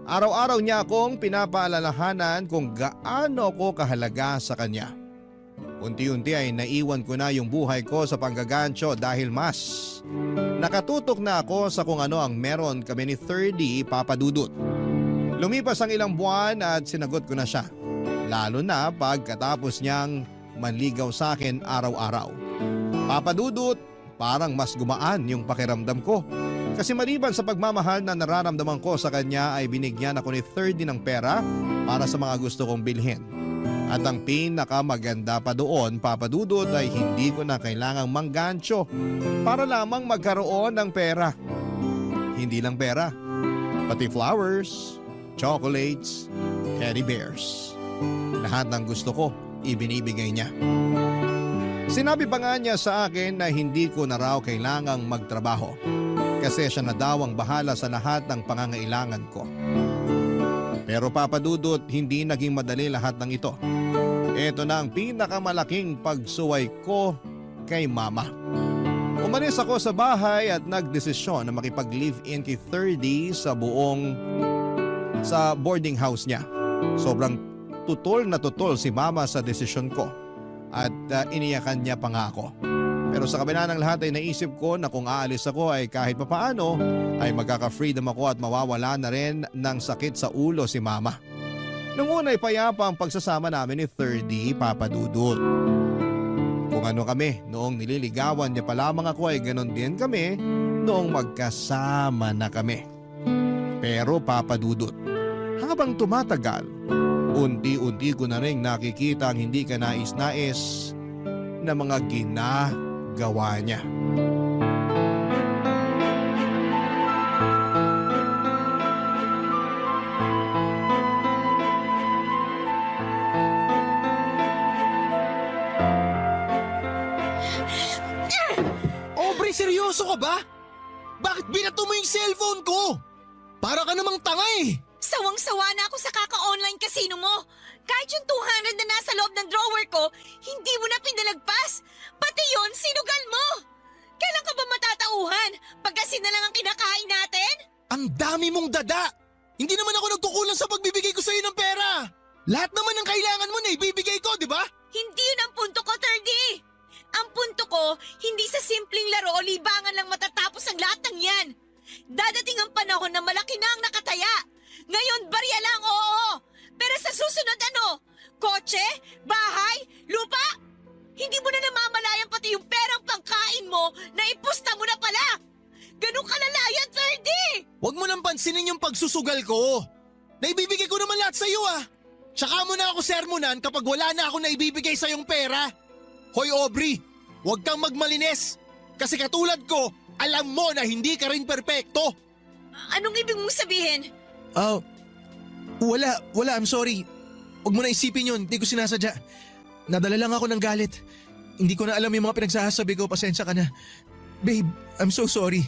Araw-araw niya akong pinapaalalahanan kung gaano ko kahalaga sa kanya. Unti-unti ay naiwan ko na yung buhay ko sa panggagancho dahil mas nakatutok na ako sa kung ano ang meron kami ni 30 Papadudot. Lumipas ang ilang buwan at sinagot ko na siya. Lalo na pagkatapos niyang manligaw sa akin araw-araw. Papadudot, parang mas gumaan yung pakiramdam ko. Kasi maliban sa pagmamahal na nararamdaman ko sa kanya ay binigyan ako ni 30 ng pera para sa mga gusto kong bilhin. At ang pinakamaganda pa doon, Papadudot, ay hindi ko na kailangang manggancho para lamang magkaroon ng pera. Hindi lang pera, pati flowers, chocolates, teddy bears. Lahat ng gusto ko, ibinibigay niya. Sinabi pa nga niya sa akin na hindi ko na raw kailangang magtrabaho kasi siya na daw ang bahala sa lahat ng pangangailangan ko. Pero Papadudot, hindi naging madali lahat ng ito. Ito na ang pinakamalaking pagsuway ko kay mama. Umalis ako sa bahay at nagdesisyon na makipag-live-in kay 30 sa boarding house niya. Sobrang tutol na tutol si mama sa desisyon ko at iniyakan niya pa nga ako. Pero sa kabila ng lahat ay naisip ko na kung aalis ako ay kahit papaano ay magkaka-freedom ako at mawawala na rin ng sakit sa ulo si mama. Nung una ay payapa ang pagsasama namin ni 30 Papadudot. Kung ano kami noong nililigawan niya pa lamang ako ay ganon din kami noong magkasama na kami. Pero Papadudot, habang tumatagal, unti-unti ko na rin nakikita ang hindi ka nais-nais na mga ginagawa niya. Aubrey, seryoso ka ba? Bakit binato mo yung cellphone ko? Para ka namang tanga eh. Sawang-sawa na ako sa kaka-online casino mo. Kahit yung 200 na nasa loob ng drawer ko, hindi mo na pinalagpas. Pati yon sinugal mo. Kailan ka ba matatauhan? Pagkasin na lang ang kinakain natin? Ang dami mong dada. Hindi naman ako nagkukulang sa pagbibigay ko sa'yo ng pera. Lahat naman ng kailangan mo na ibibigay ko, di ba? Hindi yun ang punto ko, 30. Ang punto ko, hindi sa simpleng laro o libangan lang matatapos ang lahat ng yan. Dadating ang panahon na malaki na ang nakataya. Ngayon, barya lang, oo. Pero sa susunod ano? Kotse? Bahay? Lupa? Hindi mo na namamalayan pati yung perang pangkain mo na ipusta mo na pala. Ganun kalala yan, 30. Huwag mo nang pansinin yung pagsusugal ko. Naibibigay ko naman lahat sa'yo ah. Tsaka mo na ako sermonan kapag wala na ako naibibigay sa'yong pera. Hoy Aubrey, huwag kang magmalines. Kasi katulad ko, alam mo na hindi ka rin perpekto. Anong ibig mong sabihin? Wala, I'm sorry. Huwag mo na isipin yun, hindi ko sinasadya. Nadala lang ako ng galit. Hindi ko na alam yung mga pinagsasabi ko, pasensya ka na. Babe, I'm so sorry.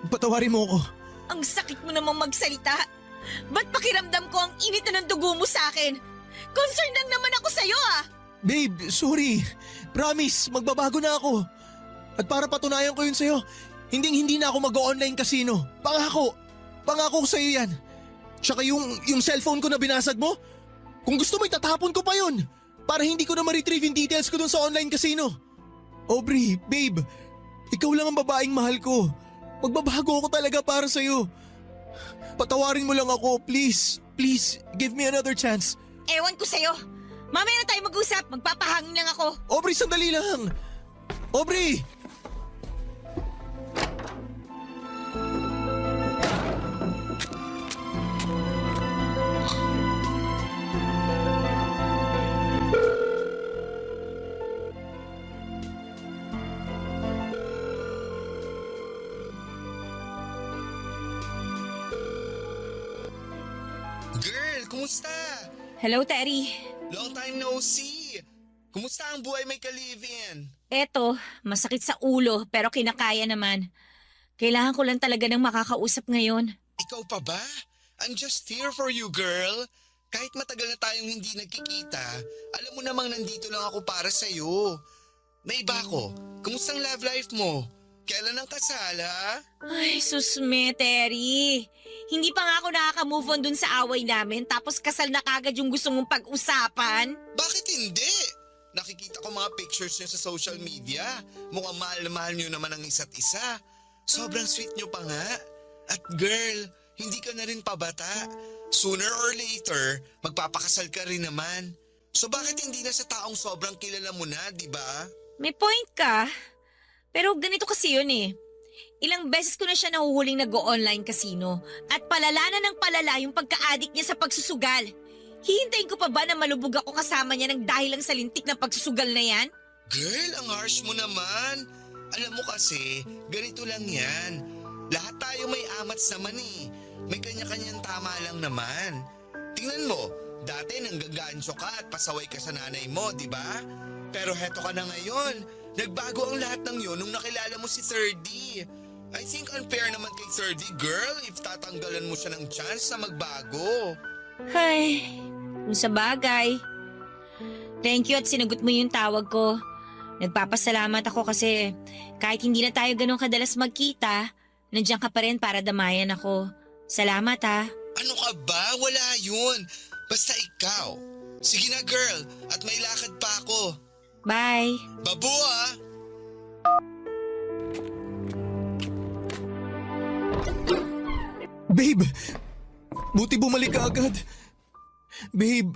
Patawarin mo ako. Ang sakit mo namang magsalita. Ba't pakiramdam ko ang init na ng dugo mo sa akin? Concern lang naman ako sa'yo ah. Babe, sorry. Promise, magbabago na ako. At para patunayan ko yun sa'yo, hindi na ako mag-online casino. Pangako ko sa'yo yan. Tsaka yung cellphone ko na binasag mo, kung gusto mo itatapon ko pa yun. Para hindi ko na ma-retrieve yung details ko dun sa online casino. Aubrey, babe, ikaw lang ang babaeng mahal ko. Magbabago ako talaga para sa'yo. Patawarin mo lang ako, please. Please, give me another chance. Ewan ko sa'yo. Mamaya na tayo mag-usap. Magpapahangin lang ako. Aubrey, sandali lang. Aubrey! Girl, kumusta? Hello, Terry. Long time no see. Kumusta ang buhay may ka-live-in? Eto, masakit sa ulo pero kinakaya naman. Kailangan ko lang talaga ng makakausap ngayon. Ikaw pa ba? I'm just here for you, girl. Kahit matagal na tayong hindi nagkikita, alam mo namang nandito lang ako para sa'yo. May iba ako. Kumusta ang love life mo? Kailan ang kasal, ha? Ay, susme, Terry. Hindi pa nga ako nakaka-move on dun sa away namin tapos kasal na kagad yung gusto mong pag-usapan. Bakit hindi? Nakikita ko mga pictures niyo sa social media. Mukhang mahal na mahal niyo naman ang isa't isa. Sobrang sweet niyo pa nga. At girl, hindi ka na rin pabata. Sooner or later, magpapakasal ka rin naman. So bakit hindi na sa taong sobrang kilala mo na, di ba? May point ka. Pero ganito kasi yun eh. Ilang beses ko na siya nahuhuling nag-o-online casino at palala na ng palala yung pagka-addict niya sa pagsusugal. Hihintayin ko pa ba na malubog ako kasama niya ng dahil lang sa lintik na pagsusugal na yan? Girl, ang harsh mo naman. Alam mo kasi, ganito lang yan. Lahat tayo may amats naman eh. May kanya-kanyang tama lang naman. Tingnan mo, dati nanggaganso ka at pasaway ka sa nanay mo, di ba? Pero heto ka na ngayon. Nagbago ang lahat ng yun nung nakilala mo si 30. I think unfair naman kay 30, girl, if tatanggalan mo siya ng chance na magbago. Ay, kung sa bagay. Thank you at sinagot mo yung tawag ko. Nagpapasalamat ako kasi kahit hindi na tayo ganun kadalas magkita, nandiyan ka pa rin para damayan ako. Salamat ha. Ano ka ba? Wala yun. Basta ikaw. Sige na, girl, at may lakad pa ako. Bye. Babu ah! Babe, buti bumalik ka agad. Babe,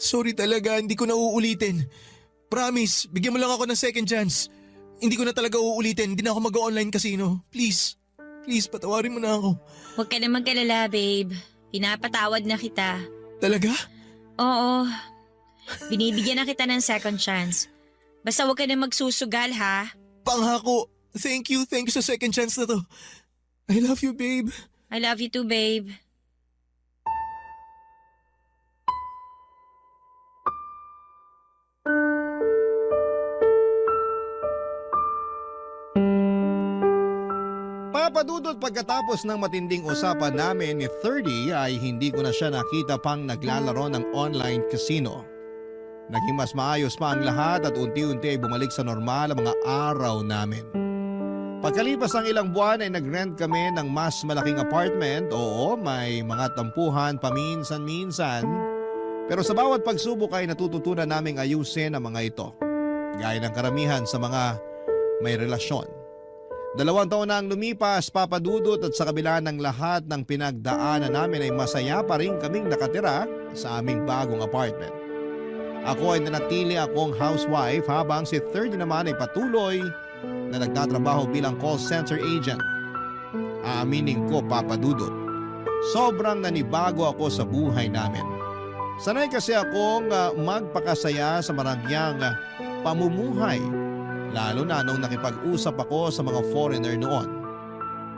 sorry talaga, hindi ko na uulitin. Promise, bigyan mo lang ako ng second chance. Hindi ko na talaga uulitin, hindi na ako mag-online casino. Please, patawarin mo na ako. Huwag ka na mag-alala, babe. Pinapatawad na kita. Talaga? Oo. Binibigyan na kita ng second chance. Basta huwag ka na magsusugal, ha? Pangako. Thank you sa second chance na to. I love you, babe. I love you too, babe. Papadudot, pagkatapos ng matinding usapan namin ni 30 ay hindi ko na siya nakita pang naglalaro ng online casino. Naging mas maayos pa ang lahat at unti-unti ay bumalik sa normal ang mga araw namin. Pagkalipas ng ilang buwan ay nag-rent kami ng mas malaking apartment. Oo, may mga tampuhan paminsan-minsan. Pero sa bawat pagsubok ay natututunan naming ayusin ang mga ito. Gaya ng karamihan sa mga may relasyon. 2 taon na ang lumipas, Papadudot, at sa kabila ng lahat ng pinagdaanan namin ay masaya pa rin kaming nakatira sa aming bagong apartment. Ako ay nanatili akong housewife habang si 30 naman ay patuloy na nagtatrabaho bilang call center agent. Aaminin ko, Papadudot, sobrang nanibago ako sa buhay namin. Sanay kasi akong magpakasaya sa marangyang pamumuhay, lalo na nung nakipag-usap ako sa mga foreigner noon.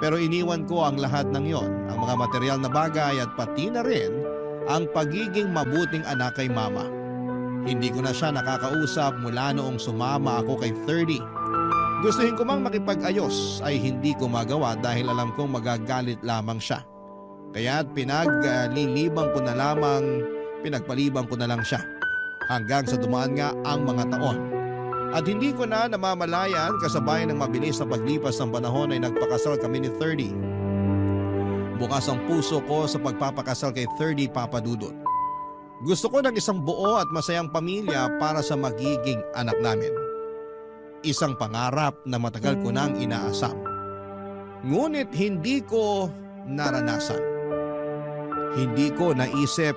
Pero iniwan ko ang lahat ng yon, ang mga material na bagay at pati na rin ang pagiging mabuting anak kay mama. Hindi ko na siya nakakausap mula noong sumama ako kay 30. Gustuhin ko mang makipag-ayos ay hindi ko magawa dahil alam kong magagalit lamang siya. Kaya't pinagpalibang ko na lang siya hanggang sa dumaan nga ang mga taon. At hindi ko na namamalayan kasabay ng mabilis na paglipas ng panahon ay nagpakasal kami ni 30. Bukas ang puso ko sa pagpapakasal kay 30, Papadudot. Gusto ko ng isang buo at masayang pamilya para sa magiging anak namin. Isang pangarap na matagal ko nang inaasam. Ngunit hindi ko naranasan. Hindi ko naisip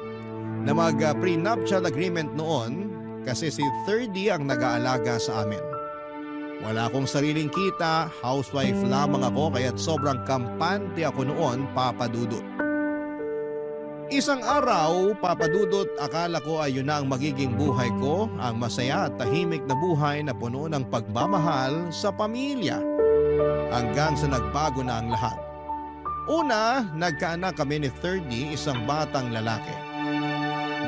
na mag-prenuptial agreement noon kasi si 30 ang nag-aalaga sa amin. Wala akong sariling kita, housewife lamang ako kaya't sobrang kampante ako noon, Papadudot. Isang araw, Papadudot, akala ko ay yun na ang magiging buhay ko, ang masaya at tahimik na buhay na puno ng pagmamahal sa pamilya. Hanggang sa nagbago na ang lahat. Una, nagkaanak kami ni 30, isang batang lalaki.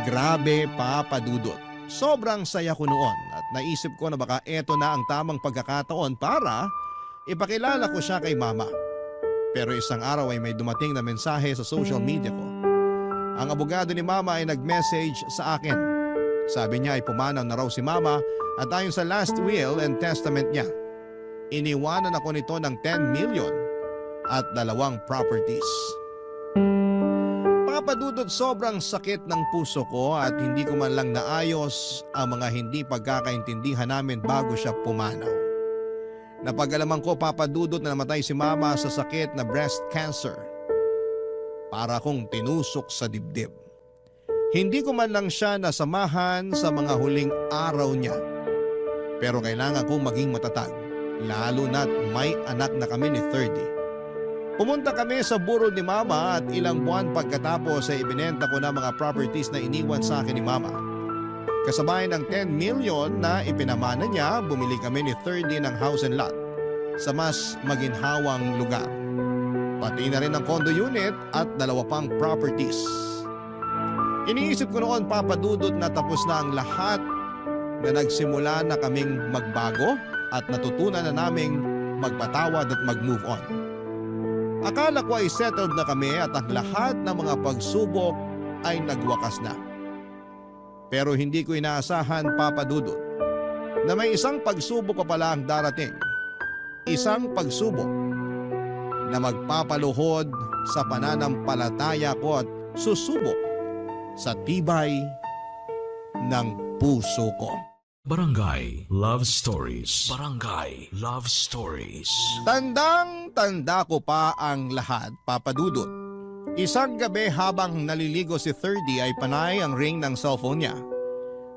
Grabe, Papadudot. Sobrang saya ko noon at naisip ko na baka eto na ang tamang pagkakataon para ipakilala ko siya kay mama. Pero isang araw ay may dumating na mensahe sa social media ko. Ang abogado ni mama ay nag-message sa akin. Sabi niya ay pumanaw na raw si mama at ayon sa last will and testament niya, iniwanan ako nito ng 10 million at 2 properties. Papadudot, sobrang sakit ng puso ko at hindi ko man lang naayos ang mga hindi pagkakaintindihan namin bago siya pumanaw. Napag-alaman ko, Papadudot, na namatay si mama sa sakit na breast cancer. Para akong tinusok sa dibdib. Hindi ko man lang siya nasamahan sa mga huling araw niya. Pero kailangan kong maging matatag, lalo na't may anak na kami ni 30. Pumunta kami sa burol ni mama at ilang buwan pagkatapos ay ibinenta ko na mga properties na iniwan sa akin ni mama. Kasabay ng 10 million na ipinamana niya, bumili kami ni 30 ng house and lot sa mas maginhawang lugar. Pati na rin ang condo unit at 2 pang properties. Iniisip ko noon, Papadudot, na tapos na ang lahat, na nagsimula na kaming magbago at natutunan na naming magpatawad at mag-move on. Akala ko ay settled na kami at ang lahat ng mga pagsubok ay nagwakas na. Pero hindi ko inaasahan, Papadudot, na may isang pagsubok pa pala ang darating. Isang pagsubok na magpapaluhod sa pananampalataya ko at susubok sa tibay ng puso ko. Barangay Love Stories. Barangay Love Stories. Tandang-tanda ko pa ang lahat, Papadudot. Isang gabi habang naliligo si 30 ay panay ang ring ng cellphone niya.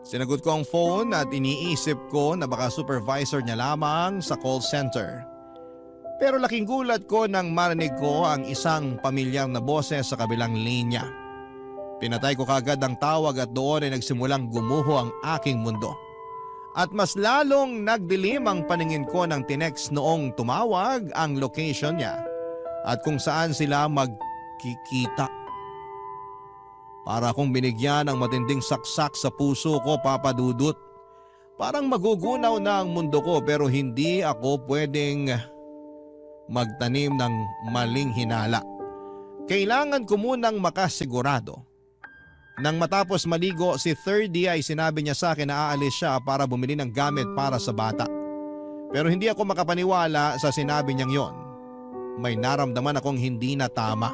Sinagot ko ang phone at iniisip ko na baka supervisor niya lamang sa call center. Pero laking gulat ko nang marinig ko ang isang pamilyar na boses sa kabilang linya. Pinatay ko kagad ang tawag at doon ay nagsimulang gumuho ang aking mundo. At mas lalong nagdilim ang paningin ko nang tinext noong tumawag ang location niya at kung saan sila magkikita. Para akong binigyan ng matinding saksak sa puso ko, Papadudot. Parang magugunaw na ang mundo ko pero hindi ako pwedeng magtanim ng maling hinala. Kailangan ko munang makasigurado. Nang matapos maligo si 3D ay sinabi niya sa akin na aalis siya para bumili ng gamit para sa bata. Pero hindi ako makapaniwala sa sinabi niyang yon. May naramdaman akong hindi na tama.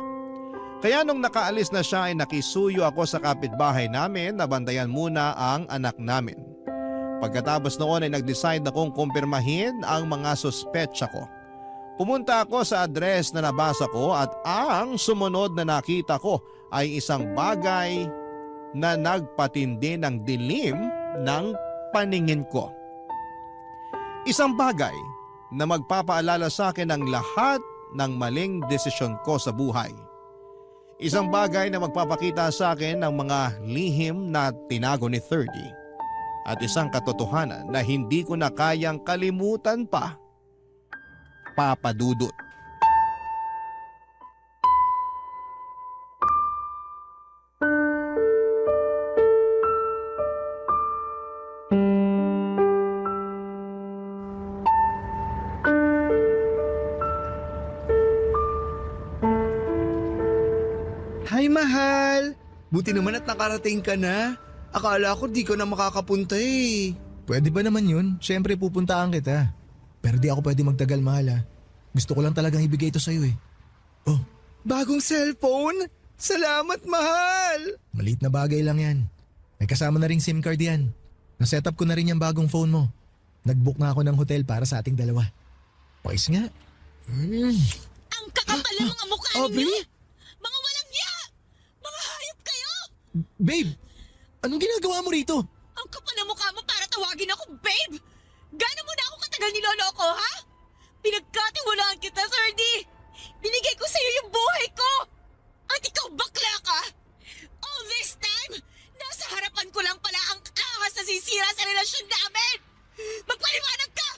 Kaya nung nakaalis na siya ay nakisuyo ako sa kapitbahay namin na bantayan muna ang anak namin. Pagkatapos noon ay nag-decide akong kumpirmahin ang mga suspetsa ko. Pumunta ako sa address na nabasa ko at ang sumunod na nakita ko ay isang bagay na nagpatindi ng dilim ng paningin ko. Isang bagay na magpapaalala sa akin ng lahat ng maling desisyon ko sa buhay. Isang bagay na magpapakita sa akin ng mga lihim na tinago ni 30. At isang katotohanan na hindi ko na kayang kalimutan pa. Papa Dudut. Hi, mahal! Buti naman at nakarating ka na. Akala ko di ka na makakapunta eh. Pwede ba naman yun? Siyempre pupuntaan kita. Pero di ako pwede magtagal, mahal ha. Gusto ko lang talagang ibigay ito sa'yo eh. Oh, Bagong cellphone? Salamat, mahal! maliit na bagay lang yan. May kasama na ring SIM card yan. Nasetup ko na rin yung bagong phone mo. Nag-book na ako ng hotel para sa ating dalawa. Pakis nga. Ang kakapal ng mga mukha Aubrey? ninyo! Mga walang niya! Mga hayop kayo! Babe, anong ginagawa mo rito? Ang kapal ng mukha mo para tawagin ako, babe! Gano'n mo na ako katagal niloloko, ha? Pinagkatiwalaan kita, 30! Binigay ko sa'yo yung buhay ko! At ikaw bakla ka! All this time, nasa harapan ko lang pala ang ahas na sisira sa relasyon namin! Magpaliwanag ka!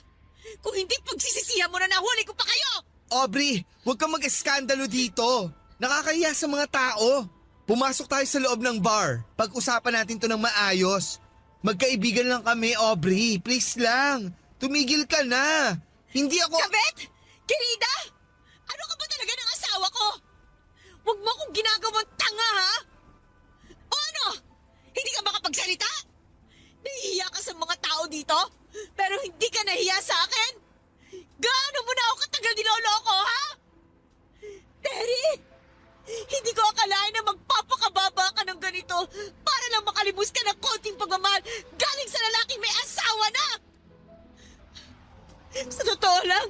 Kung hindi pagsisisihan mo na nahuli ko pa kayo! Aubrey, huwag kang mag-eskandalo dito. Nakakahiya sa mga tao. Pumasok tayo sa loob ng bar. Pag-usapan natin to ng maayos. Magkaibigan lang kami, Aubrey. Please lang. Tumigil ka na. Hindi ako... Kabet! Querida! Ano ka ba talaga ng asawa ko? Huwag mo akong ginagawang tanga, ha? O ano? Hindi ka makapagsalita? Nahihiya ka sa mga tao dito? Pero hindi ka nahiya sa akin? Gaano mo na ako katagal niloloko, ha? Terry! Hindi ko akalain na magpapakababa ka ng ganito para lang makalimos ka ng konting pagmamahal galing sa lalaking may asawa na! Sa totoo lang,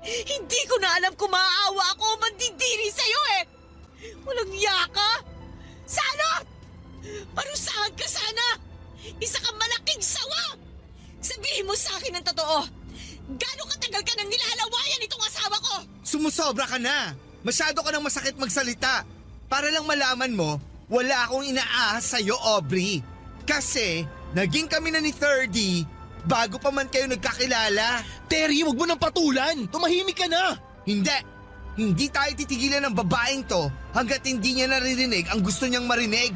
hindi ko na alam kung maaawa ako o mandidiri sa'yo eh! Walang yaka! Salot! Parusahan ka sana! Isa kang malaking sawa! Sabihin mo sa akin ang totoo! Gano'ng katagal ka nang nilalawayan itong asawa ko? Sumusobra ka na. Masyado ka nang masakit magsalita. Para lang malaman mo, wala akong inaahas sa'yo, Aubrey. Kasi, naging kami na ni 30 bago pa man kayo nagkakilala. Terry, wag mo nang patulan! Tumahimik ka na! Hindi! Hindi tayo titigilan ng babaeng to hanggat hindi niya naririnig ang gusto niyang marinig.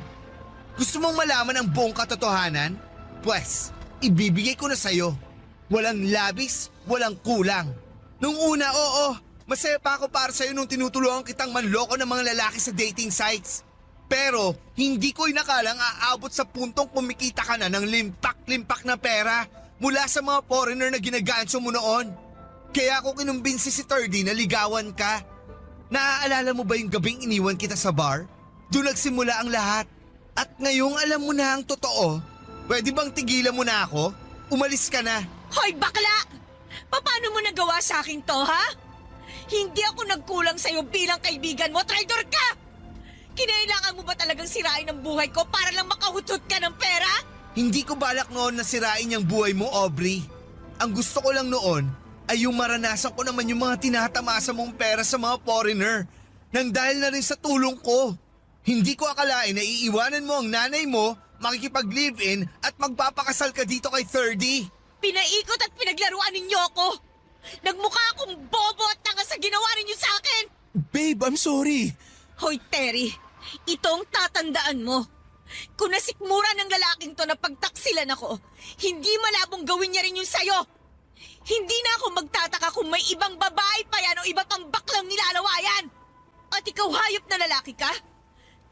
Gusto mong malaman ang buong katotohanan? Pwes, ibibigay ko na sa'yo. Walang labis, walang kulang. Nung una, oo, masaya pa ako para sa'yo nung tinutulungan kitang manloko ng mga lalaki sa dating sites. Pero hindi ko inakalang aabot sa puntong kumikita ka na ng limpak-limpak na pera mula sa mga foreigner na ginagancho mo noon. Kaya ako kinumbinsi si 30 na ligawan ka. Naaalala mo ba yung gabing iniwan kita sa bar? Doon nagsimula ang lahat. At ngayong alam mo na ang totoo, pwede bang tigilan mo na ako? Umalis ka na. Hoy, bakla! Paano mo nagawa sa akin to, ha? Hindi ako nagkulang sa'yo bilang kaibigan mo, traidor ka! Kinailangan mo ba talagang sirain ang buhay ko para lang makahutot ka ng pera? Hindi ko balak noon na sirain yung buhay mo, Aubrey. Ang gusto ko lang noon ay yung maranasan ko naman yung mga tinatamasa mong pera sa mga foreigner nang dahil na rin sa tulong ko. Hindi ko akalain na iiwanan mo ang nanay mo, makikipag-live-in at magpapakasal ka dito kay 30. Pinaikot at pinaglaruan ninyo ako! Nagmukha akong bobo at tanga sa ginawa ninyo sa akin! Babe, I'm sorry! Hoy, Terry, itong tatandaan mo. Kung nasikmura ng lalaking to na pagtaksilan ako, hindi malabong gawin niya rin yung sayo. Hindi na ako magtataka kung may ibang babae pa yan o iba pang baklang nilalawayan. At ikaw hayop na lalaki ka?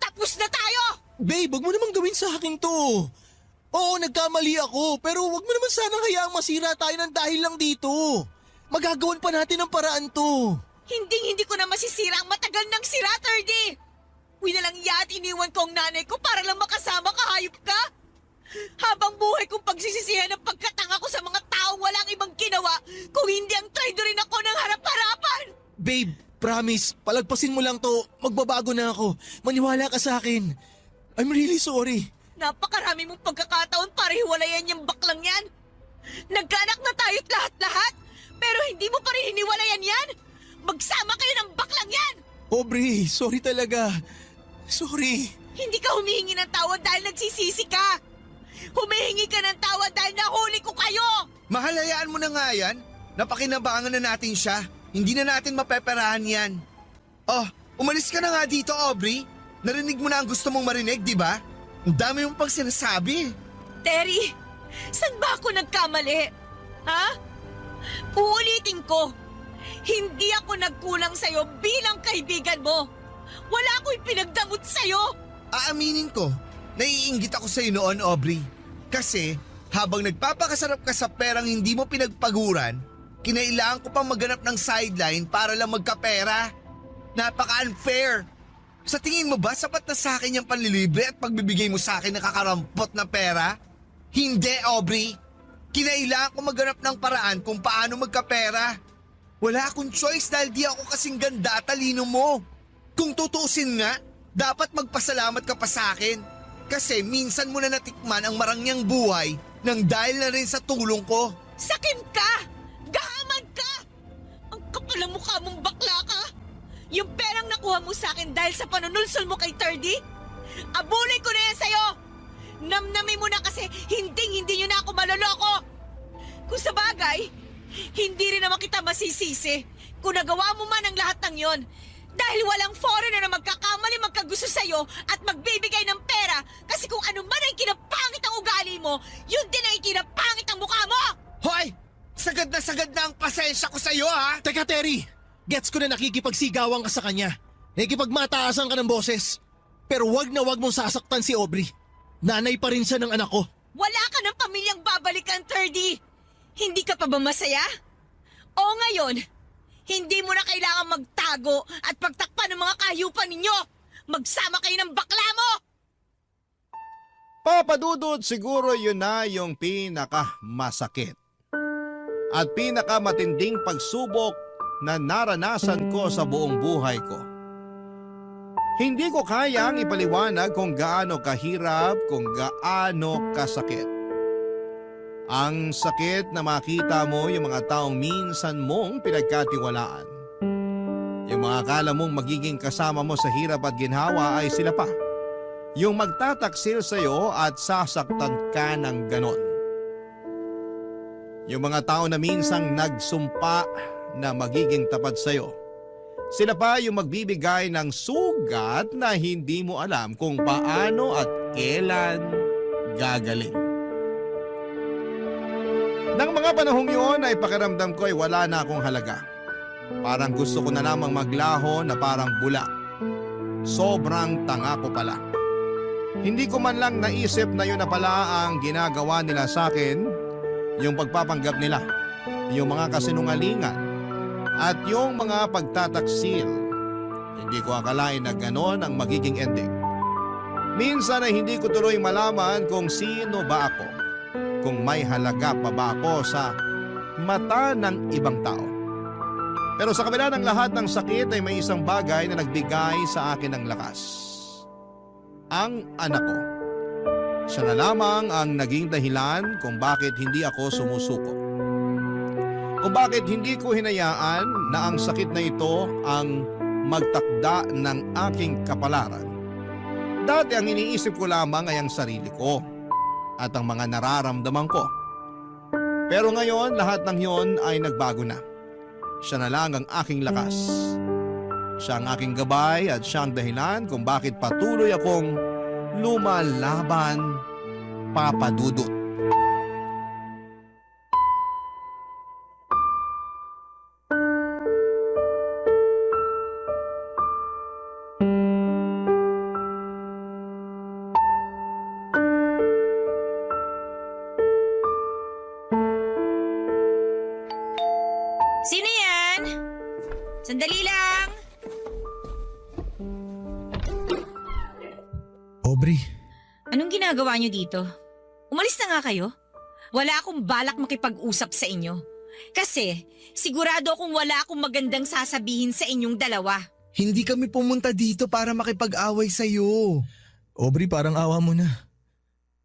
Tapos na tayo! Babe, wag mo naman gawin sa akin to. Oo, nagkamali ako, pero wag mo naman sanang hayaang masira tayo ng dahil lang dito. Magagawan pa natin ang paraan to. Hindi ko na masisira ang matagal ng sira, 30! Uwi na lang iya at iniwan ko ang nanay ko para lang makasama ka, hayop ka! Habang buhay kong pagsisisihan ang pagkatanga ko sa mga taong walang ibang ginawa kung hindi ang traitor rin ako ng harap-harapan! Babe, promise, palagpasin mo lang to. Magbabago na ako. Maniwala ka sa akin. I'm really sorry. Napakarami mong pagkakataon para hiwalayan yung baklang yan. Nagkaanak na tayo't lahat-lahat, pero hindi mo pa rin hiniwalayan yan. Magsama kayo ng baklang yan! Aubrey, sorry talaga. Sorry. Hindi ka humihingi ng tawad dahil nagsisisi ka. Humihingi ka ng tawad dahil nahuli ko kayo. Mahal, hayaan mo na nga yan. Napakinabangan na natin siya. Hindi na natin mapeperahan yan. Oh, umalis ka na nga dito, Aubrey. Narinig mo na ang gusto mong marinig, di ba? Ang dami mong pang sinasabi. Terry, saan ba ako nagkamali? Ha? Uulitin ko. Hindi ako nagkulang sa'yo bilang kaibigan mo. Wala akong pinagdamot sa'yo. Aaminin ko, naiinggit ako sa'yo noon, Aubrey. Kasi habang nagpapakasarap ka sa perang hindi mo pinagpaguran, kinailangan ko pang maghanap ng sideline para lang magkapera. Napaka-unfair. Sa tingin mo ba sapat na sa akin yung panlilibre at pagbibigay mo sa akin ng kakarampot na pera? Hindi, Aubrey. Kinailangan ko maghanap ng paraan kung paano magkapera. Wala akong choice dahil di ako kasing ganda at talino mo. Kung tutuusin nga, dapat magpasalamat ka pa sa akin. Kasi minsan mo na natikman ang marangyang buhay nang dahil na rin sa tulong ko. Sakim ka! Gahaman ka! Ang kapal ng mukha mong bakla ka! Yung perang nakuha mo sa akin dahil sa panunulsol mo kay Tardy, abulay ko na yan sa'yo! Namnamin mo na kasi hindi nyo na ako maloloko! Kung sa bagay, hindi rin naman kita masisisi kung nagawa mo man ang lahat ng yon. Dahil walang foreigner na magkakamali magkagusto sa'yo at magbibigay ng pera kasi kung ano man ay kinapangit ang ugali mo, yun din ay kinapangit ang mukha mo! Hoy! Sagad na ang pasensya ko sa'yo, ha? Teka, Terry. Gets ko na nakikipagsigawan ka sa kanya. Nakikipagmataasan ka ng boses. Pero wag na wag mong sasaktan si Aubrey. Nanay pa rin siya ng anak ko. Wala ka ng pamilyang babalikan, 30! Hindi ka pa ba masaya? O ngayon, hindi mo na kailangan magtago at pagtakpan ng mga kahayupan ninyo! Magsama kayo ng bakla mo! Papadudod, siguro yun na yung pinakamasakit at pinakamatinding pagsubok na naranasan ko sa buong buhay ko. Hindi ko kayang ipaliwanag kung gaano kahirap, kung gaano kasakit. Ang sakit na makita mo yung mga taong minsan mong pinagkatiwalaan. Yung mga akala mong magiging kasama mo sa hirap at ginhawa ay sila pa. Yung magtataksil sa'yo at sasaktan ka ng ganon. Yung mga tao na minsang nagsumpa na magiging tapat sa'yo. Sila pa yung magbibigay ng sugat na hindi mo alam kung paano at kailan gagaling. Nang mga panahong yun ay pakiramdam ko ay wala na akong halaga. Parang gusto ko na namang maglaho na parang bula. Sobrang tanga ko pala. Hindi ko man lang naisip na yun na pala ang ginagawa nila sa akin, yung pagpapanggap nila, yung mga kasinungalingan, at yung mga pagtataksil. Hindi ko akalain na ganon ang magiging ending. Minsan ay hindi ko tuloy malaman kung sino ba ako, kung may halaga pa ba ako sa mata ng ibang tao. Pero sa kabila ng lahat ng sakit ay may isang bagay na nagbigay sa akin ng lakas. Ang anak ko. Siya na lamang ang naging dahilan kung bakit hindi ako sumusuko. Kung bakit hindi ko hinayaan na ang sakit na ito ang magtakda ng aking kapalaran. Dati ang iniisip ko lamang ay ang sarili ko at ang mga nararamdaman ko. Pero ngayon lahat ng yon ay nagbago na. Siya na lang ang aking lakas. Siya ang aking gabay at siya ang dahilan kung bakit patuloy akong lumalaban, Papa Dudut. Sino yan? Sandali lang. Aubrey, Anong ginagawa niyo dito? Umalis na nga kayo. Wala akong balak makipag-usap sa inyo. Kasi sigurado akong wala akong magandang sasabihin sa inyong dalawa. Hindi kami pumunta dito para makipag-away sa'yo. Aubrey, parang awa mo na.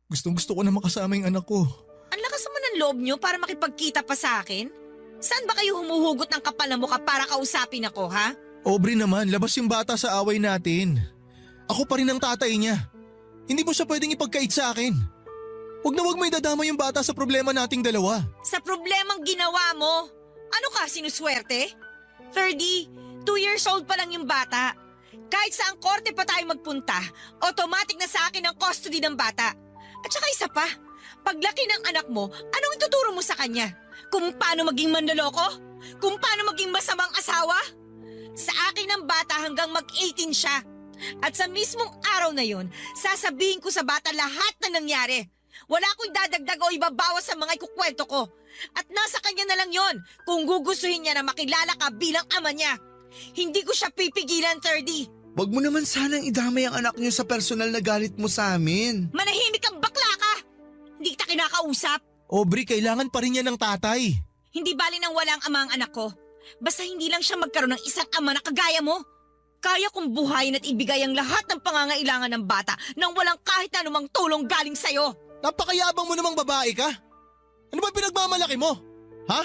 Gustong-gusto ko na makasama yung anak ko. Ang lakas mo ng loob niyo para makipagkita pa sa akin? Saan ba kayo humuhugot ng kapal na mukha para kausapin ako, ha? Aubrey naman, labas yung bata sa away natin. Ako pa rin ang tatay niya. Hindi mo siya pwedeng ipagkait sa akin. Huwag na huwag may dadama yung bata sa problema nating dalawa. Sa problemang ginawa mo, ano ka, sinuswerte? 30, 2 years old pa lang yung bata. Kahit saang korte pa tayo magpunta, automatic na sa akin ang custody ng bata. At saka isa pa, paglaki ng anak mo, anong ituturo mo sa kanya? Kung paano maging manloloko? Kung paano maging masamang asawa? Sa akin ang bata hanggang mag-18 siya. At sa mismong araw na yun, sasabihin ko sa bata lahat na nangyari. Wala akong dadagdag o ibabawas sa mga ikukwento ko. At nasa kanya na lang yon kung gugustuhin niya na makilala ka bilang ama niya. Hindi ko siya pipigilan, 30. Wag mo naman sanang idamay ang anak niyo sa personal na galit mo sa amin. Manahimik kang bakla ka! Hindi kita kinakausap. Aubrey, kailangan pa rin niya ng tatay. Hindi bali nang walang ama ang anak ko. Basta hindi lang siya magkaroon ng isang ama na kagaya mo. Kaya kong buhayin at ibigay ang lahat ng pangangailangan ng bata nang walang kahit anumang tulong galing sa'yo. Napakayabang mo namang babae ka. Ano ba pinagmamalaki mo? Ha?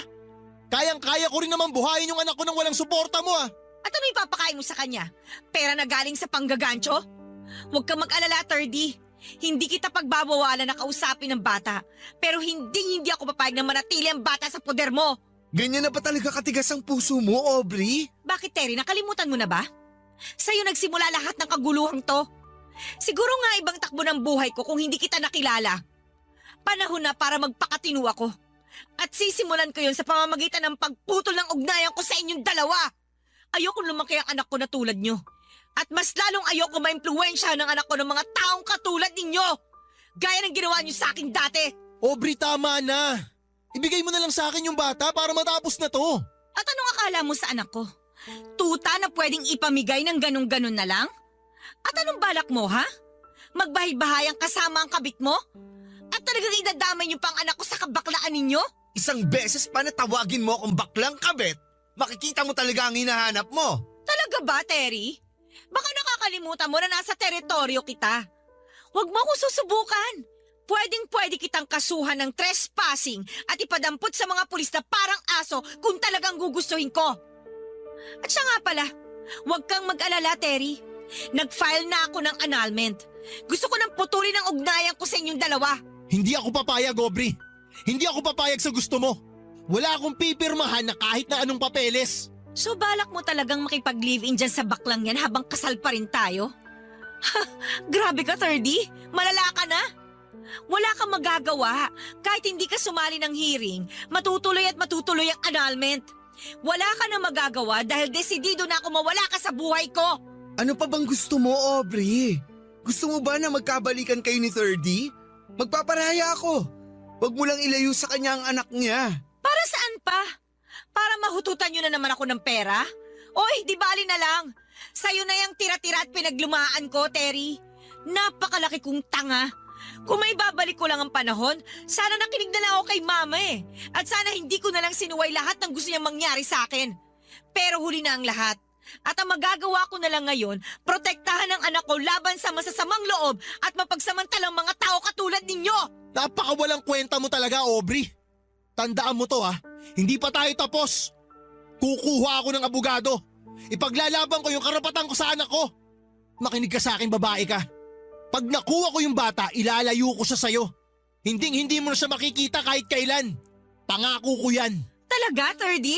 Kayang-kaya ko rin naman buhayin yung anak ko nang walang suporta mo ah. At ano ipapakain mo sa kanya? Pera na galing sa panggagancho? Huwag kang mag-alala, 30. Hindi kita pagbabawalan na kausapin ng bata. Pero hindi ako papayag na manatili ang bata sa poder mo. Ganyan na ba talaga katigas ang puso mo, Aubrey? Bakit, Terry? Nakalimutan mo na ba? Sa'yo nagsimula lahat ng kaguluhang to. Siguro nga ibang takbo ng buhay ko kung hindi kita nakilala. Panahon na para magpakatino ako. At sisimulan ko yun sa pamamagitan ng pagputol ng ugnayan ko sa inyong dalawa. Ayokong lumaki ang anak ko na tulad nyo. At mas lalong ayoko maimpluwensya ng anak ko ng mga taong katulad ninyo. Gaya ng ginawa nyo sa akin dati. Aubrey, tama na. Ibigay mo na lang sa akin yung bata para matapos na to. At anong akala mo sa anak ko? Tuta na pwedeng ipamigay ng ganun-ganun na lang? At anong balak mo, ha? Magbahay-bahayang kasama ang kabit mo? At talagang idadamay niyo pang anak ko sa kabaklaan ninyo? Isang beses pa na tawagin mo akong baklang kabet, makikita mo talaga ang hinahanap mo. Talaga ba, Terry? Baka nakakalimutan mo na nasa teritoryo kita. Huwag mo akong susubukan. Pwedeng-pwede kitang kasuhan ng trespassing at ipadampot sa mga pulis na parang aso kung talagang gugustuhin ko. At siya nga pala, huwag kang mag-alala, Terry. Nag-file na ako ng annulment. Gusto ko nang putulin ang ugnayan ko sa inyong dalawa. Hindi ako papayag, Aubrey. Hindi ako papayag sa gusto mo. Wala akong pipirmahan na kahit na anong papeles. So balak mo talagang makipag-live-in dyan sa baklang yan habang kasal pa rin tayo? Grabe ka, 30. Malala ka na. Wala kang magagawa. Kahit hindi ka sumali ng hearing, matutuloy at matutuloy ang annulment. Wala ka na magagawa dahil desidido na ako mawala ka sa buhay ko. Ano pa bang gusto mo, Aubrey? Gusto mo ba na magkabalikan kayo ni 30? Magpaparaya ako. Huwag mo lang ilayo sa kanya ang anak niya. Para saan pa? Para mahututan nyo na naman ako ng pera? Oy, di bali na lang. Sa'yo na yung tira-tira at pinaglumaan ko, Terry. Napakalaki kong tanga. Kung may babalik ko lang ang panahon, sana nakinig na lang ako kay mama eh. At sana hindi ko na lang sinuway lahat ng gusto niya mangyari sa akin. Pero huli na ang lahat. At ang magagawa ko na lang ngayon, protektahan ang anak ko laban sa masasamang loob at mapagsamantalang mga tao katulad ninyo. Napakawalang kwenta mo talaga, Aubrey. Tandaan mo to ha, hindi pa tayo tapos. Kukuha ako ng abogado. Ipaglalaban ko yung karapatan ko sa anak ko. Makinig ka sa akin, babae ka. Pag nakuha ko yung bata, ilalayo ko siya sa'yo. Hindi mo na siya makikita kahit kailan. Pangako ko yan. Talaga, 30?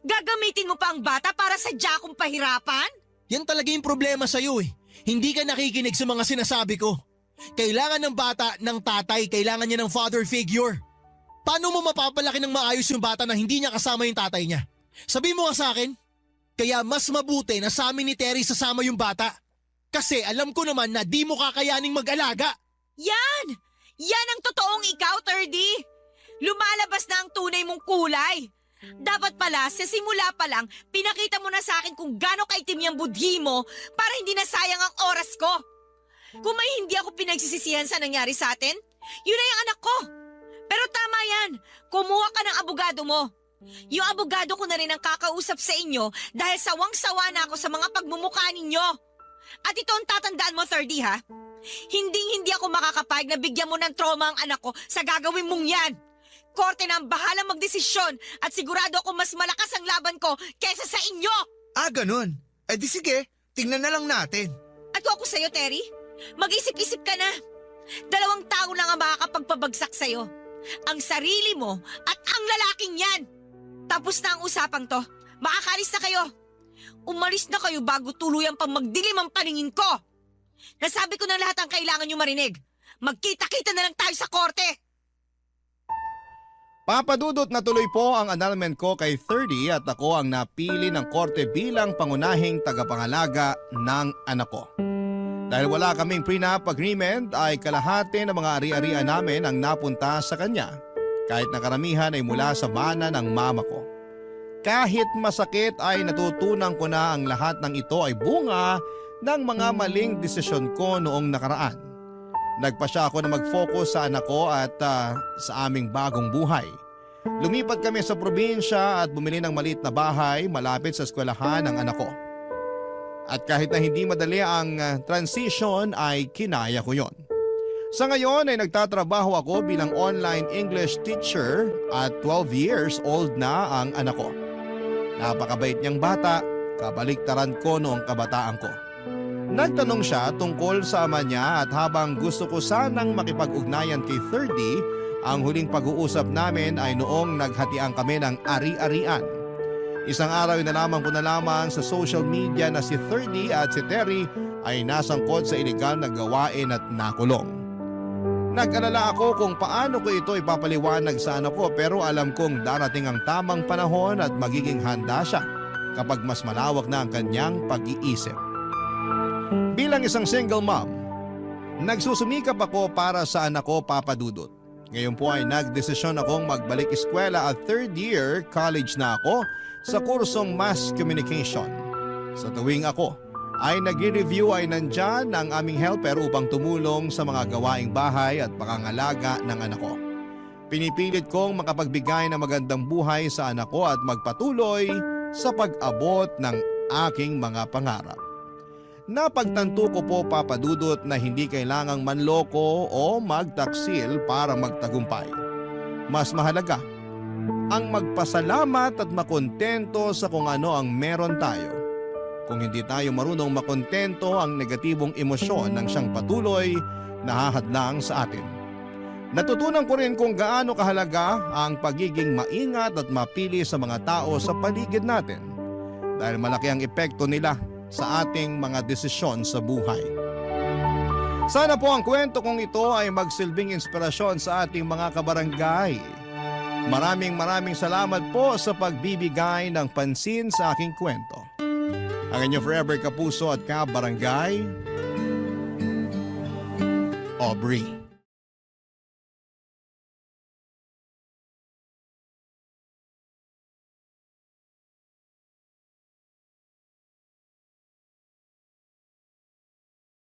Gagamitin mo pa ang bata para sadya akong pahirapan? Yan talaga yung problema sa'yo eh. Hindi ka nakikinig sa mga sinasabi ko. Kailangan ng bata ng tatay, kailangan niya ng father figure. Paano mo mapapalaki ng maayos yung bata na hindi niya kasama yung tatay niya? Sabi mo nga sa akin, kaya mas mabuti na sa amin ni Terry sasama yung bata. Kasi alam ko naman na di mo kakayaning mag-alaga. Yan! Yan ang totoong ikaw, 30! Lumalabas na ang tunay mong kulay. Dapat pala, sa simula pa lang, pinakita mo na sa akin kung gaano kaitim yung budhi mo para hindi na sayang ang oras ko. Kung may hindi ako pinagsisisihan sa nangyari sa atin, yun na yung anak ko. Pero tama yan, kumuha ka ng abogado mo. Yung abogado ko na rin ang kakausap sa inyo dahil sawang-sawa na ako sa mga pagmumukha ninyo. At ito ang tatandaan mo, 30 ha? Hindi ako makakapayag na bigyan mo ng trauma ang anak ko sa gagawin mong yan. Korte na ang bahalang magdesisyon at sigurado ako mas malakas ang laban ko kaysa sa inyo. Ah, ganun. Eh di sige, tingnan na lang natin. At kung ako sa'yo, Terry, mag-isip-isip ka na. 2 tao lang ang makakapagpabagsak sa'yo. Ang sarili mo at ang lalaking yan. Tapos na ang usapang to. Makakalis na kayo. Umalis na kayo bago tuluyan pang magdilim ang paningin ko. Nasabi ko na lahat ang kailangan nyo marinig. Magkita-kita na lang tayo sa korte. Papadudot na tuloy po ang annulment ko kay 30 at ako ang napili ng korte bilang pangunahing tagapangalaga ng anak ko. Dahil wala kaming prenup agreement ay kalahati ng mga ari-arian namin ang napunta sa kanya kahit na karamihan ay mula sa mana ng mama ko. Kahit masakit ay natutunan ko na ang lahat ng ito ay bunga ng mga maling desisyon ko noong nakaraan. Nagpasya ako na mag-focus sa anak ko at sa aming bagong buhay. Lumipat kami sa probinsya at bumili ng maliit na bahay malapit sa eskwelahan ng anak ko. At kahit na hindi madali ang transition ay kinaya ko yon. Sa ngayon ay nagtatrabaho ako bilang online English teacher at 12 years old na ang anak ko. Napakabait niyang bata, kabaliktaran ko noong kabataan ko. Nagtanong siya tungkol sa ama niya at habang gusto ko sanang makipag-ugnayan kay 30, ang huling pag-uusap namin ay noong naghatian kami ng ari-arian. Isang araw na lamang ko na lamang sa social media na si 30 at si Terry ay nasangkot sa iligal na gawain at nakulong. Nag-alala ako kung paano ko ito ipapaliwanag sa anak ko pero alam kong darating ang tamang panahon at magiging handa siya kapag mas malawak na ang kanyang pag-iisip. Bilang isang single mom, nagsusumikap ako para sa anak ko, Papa Dudut. Ngayon po ay nagdesisyon akong magbalik eskwela at 3rd year college na ako sa kursong Mass Communication. Sa tuwing ako ay nag-review ay nandyan ang aming helper upang tumulong sa mga gawaing bahay at pangangalaga ng anak ko. Pinipilit kong makapagbigay ng magandang buhay sa anak ko at magpatuloy sa pag-abot ng aking mga pangarap. Napagtanto ko po, Papa Dudut, na hindi kailangang manloko o magtaksil para magtagumpay. Mas mahalaga ang magpasalamat at makontento sa kung ano ang meron tayo. Kung hindi tayo marunong makontento, ang negatibong emosyon ng siyang patuloy na hahadlang sa atin. Natutunan ko rin kung gaano kahalaga ang pagiging maingat at mapili sa mga tao sa paligid natin dahil malaki ang epekto nila sa ating mga desisyon sa buhay. Sana po ang kwento kong ito ay magsilbing inspirasyon sa ating mga kabarangay. Maraming salamat po sa pagbibigay ng pansin sa aking kwento. Ang inyo forever kapuso at kabarangay, Aubrey.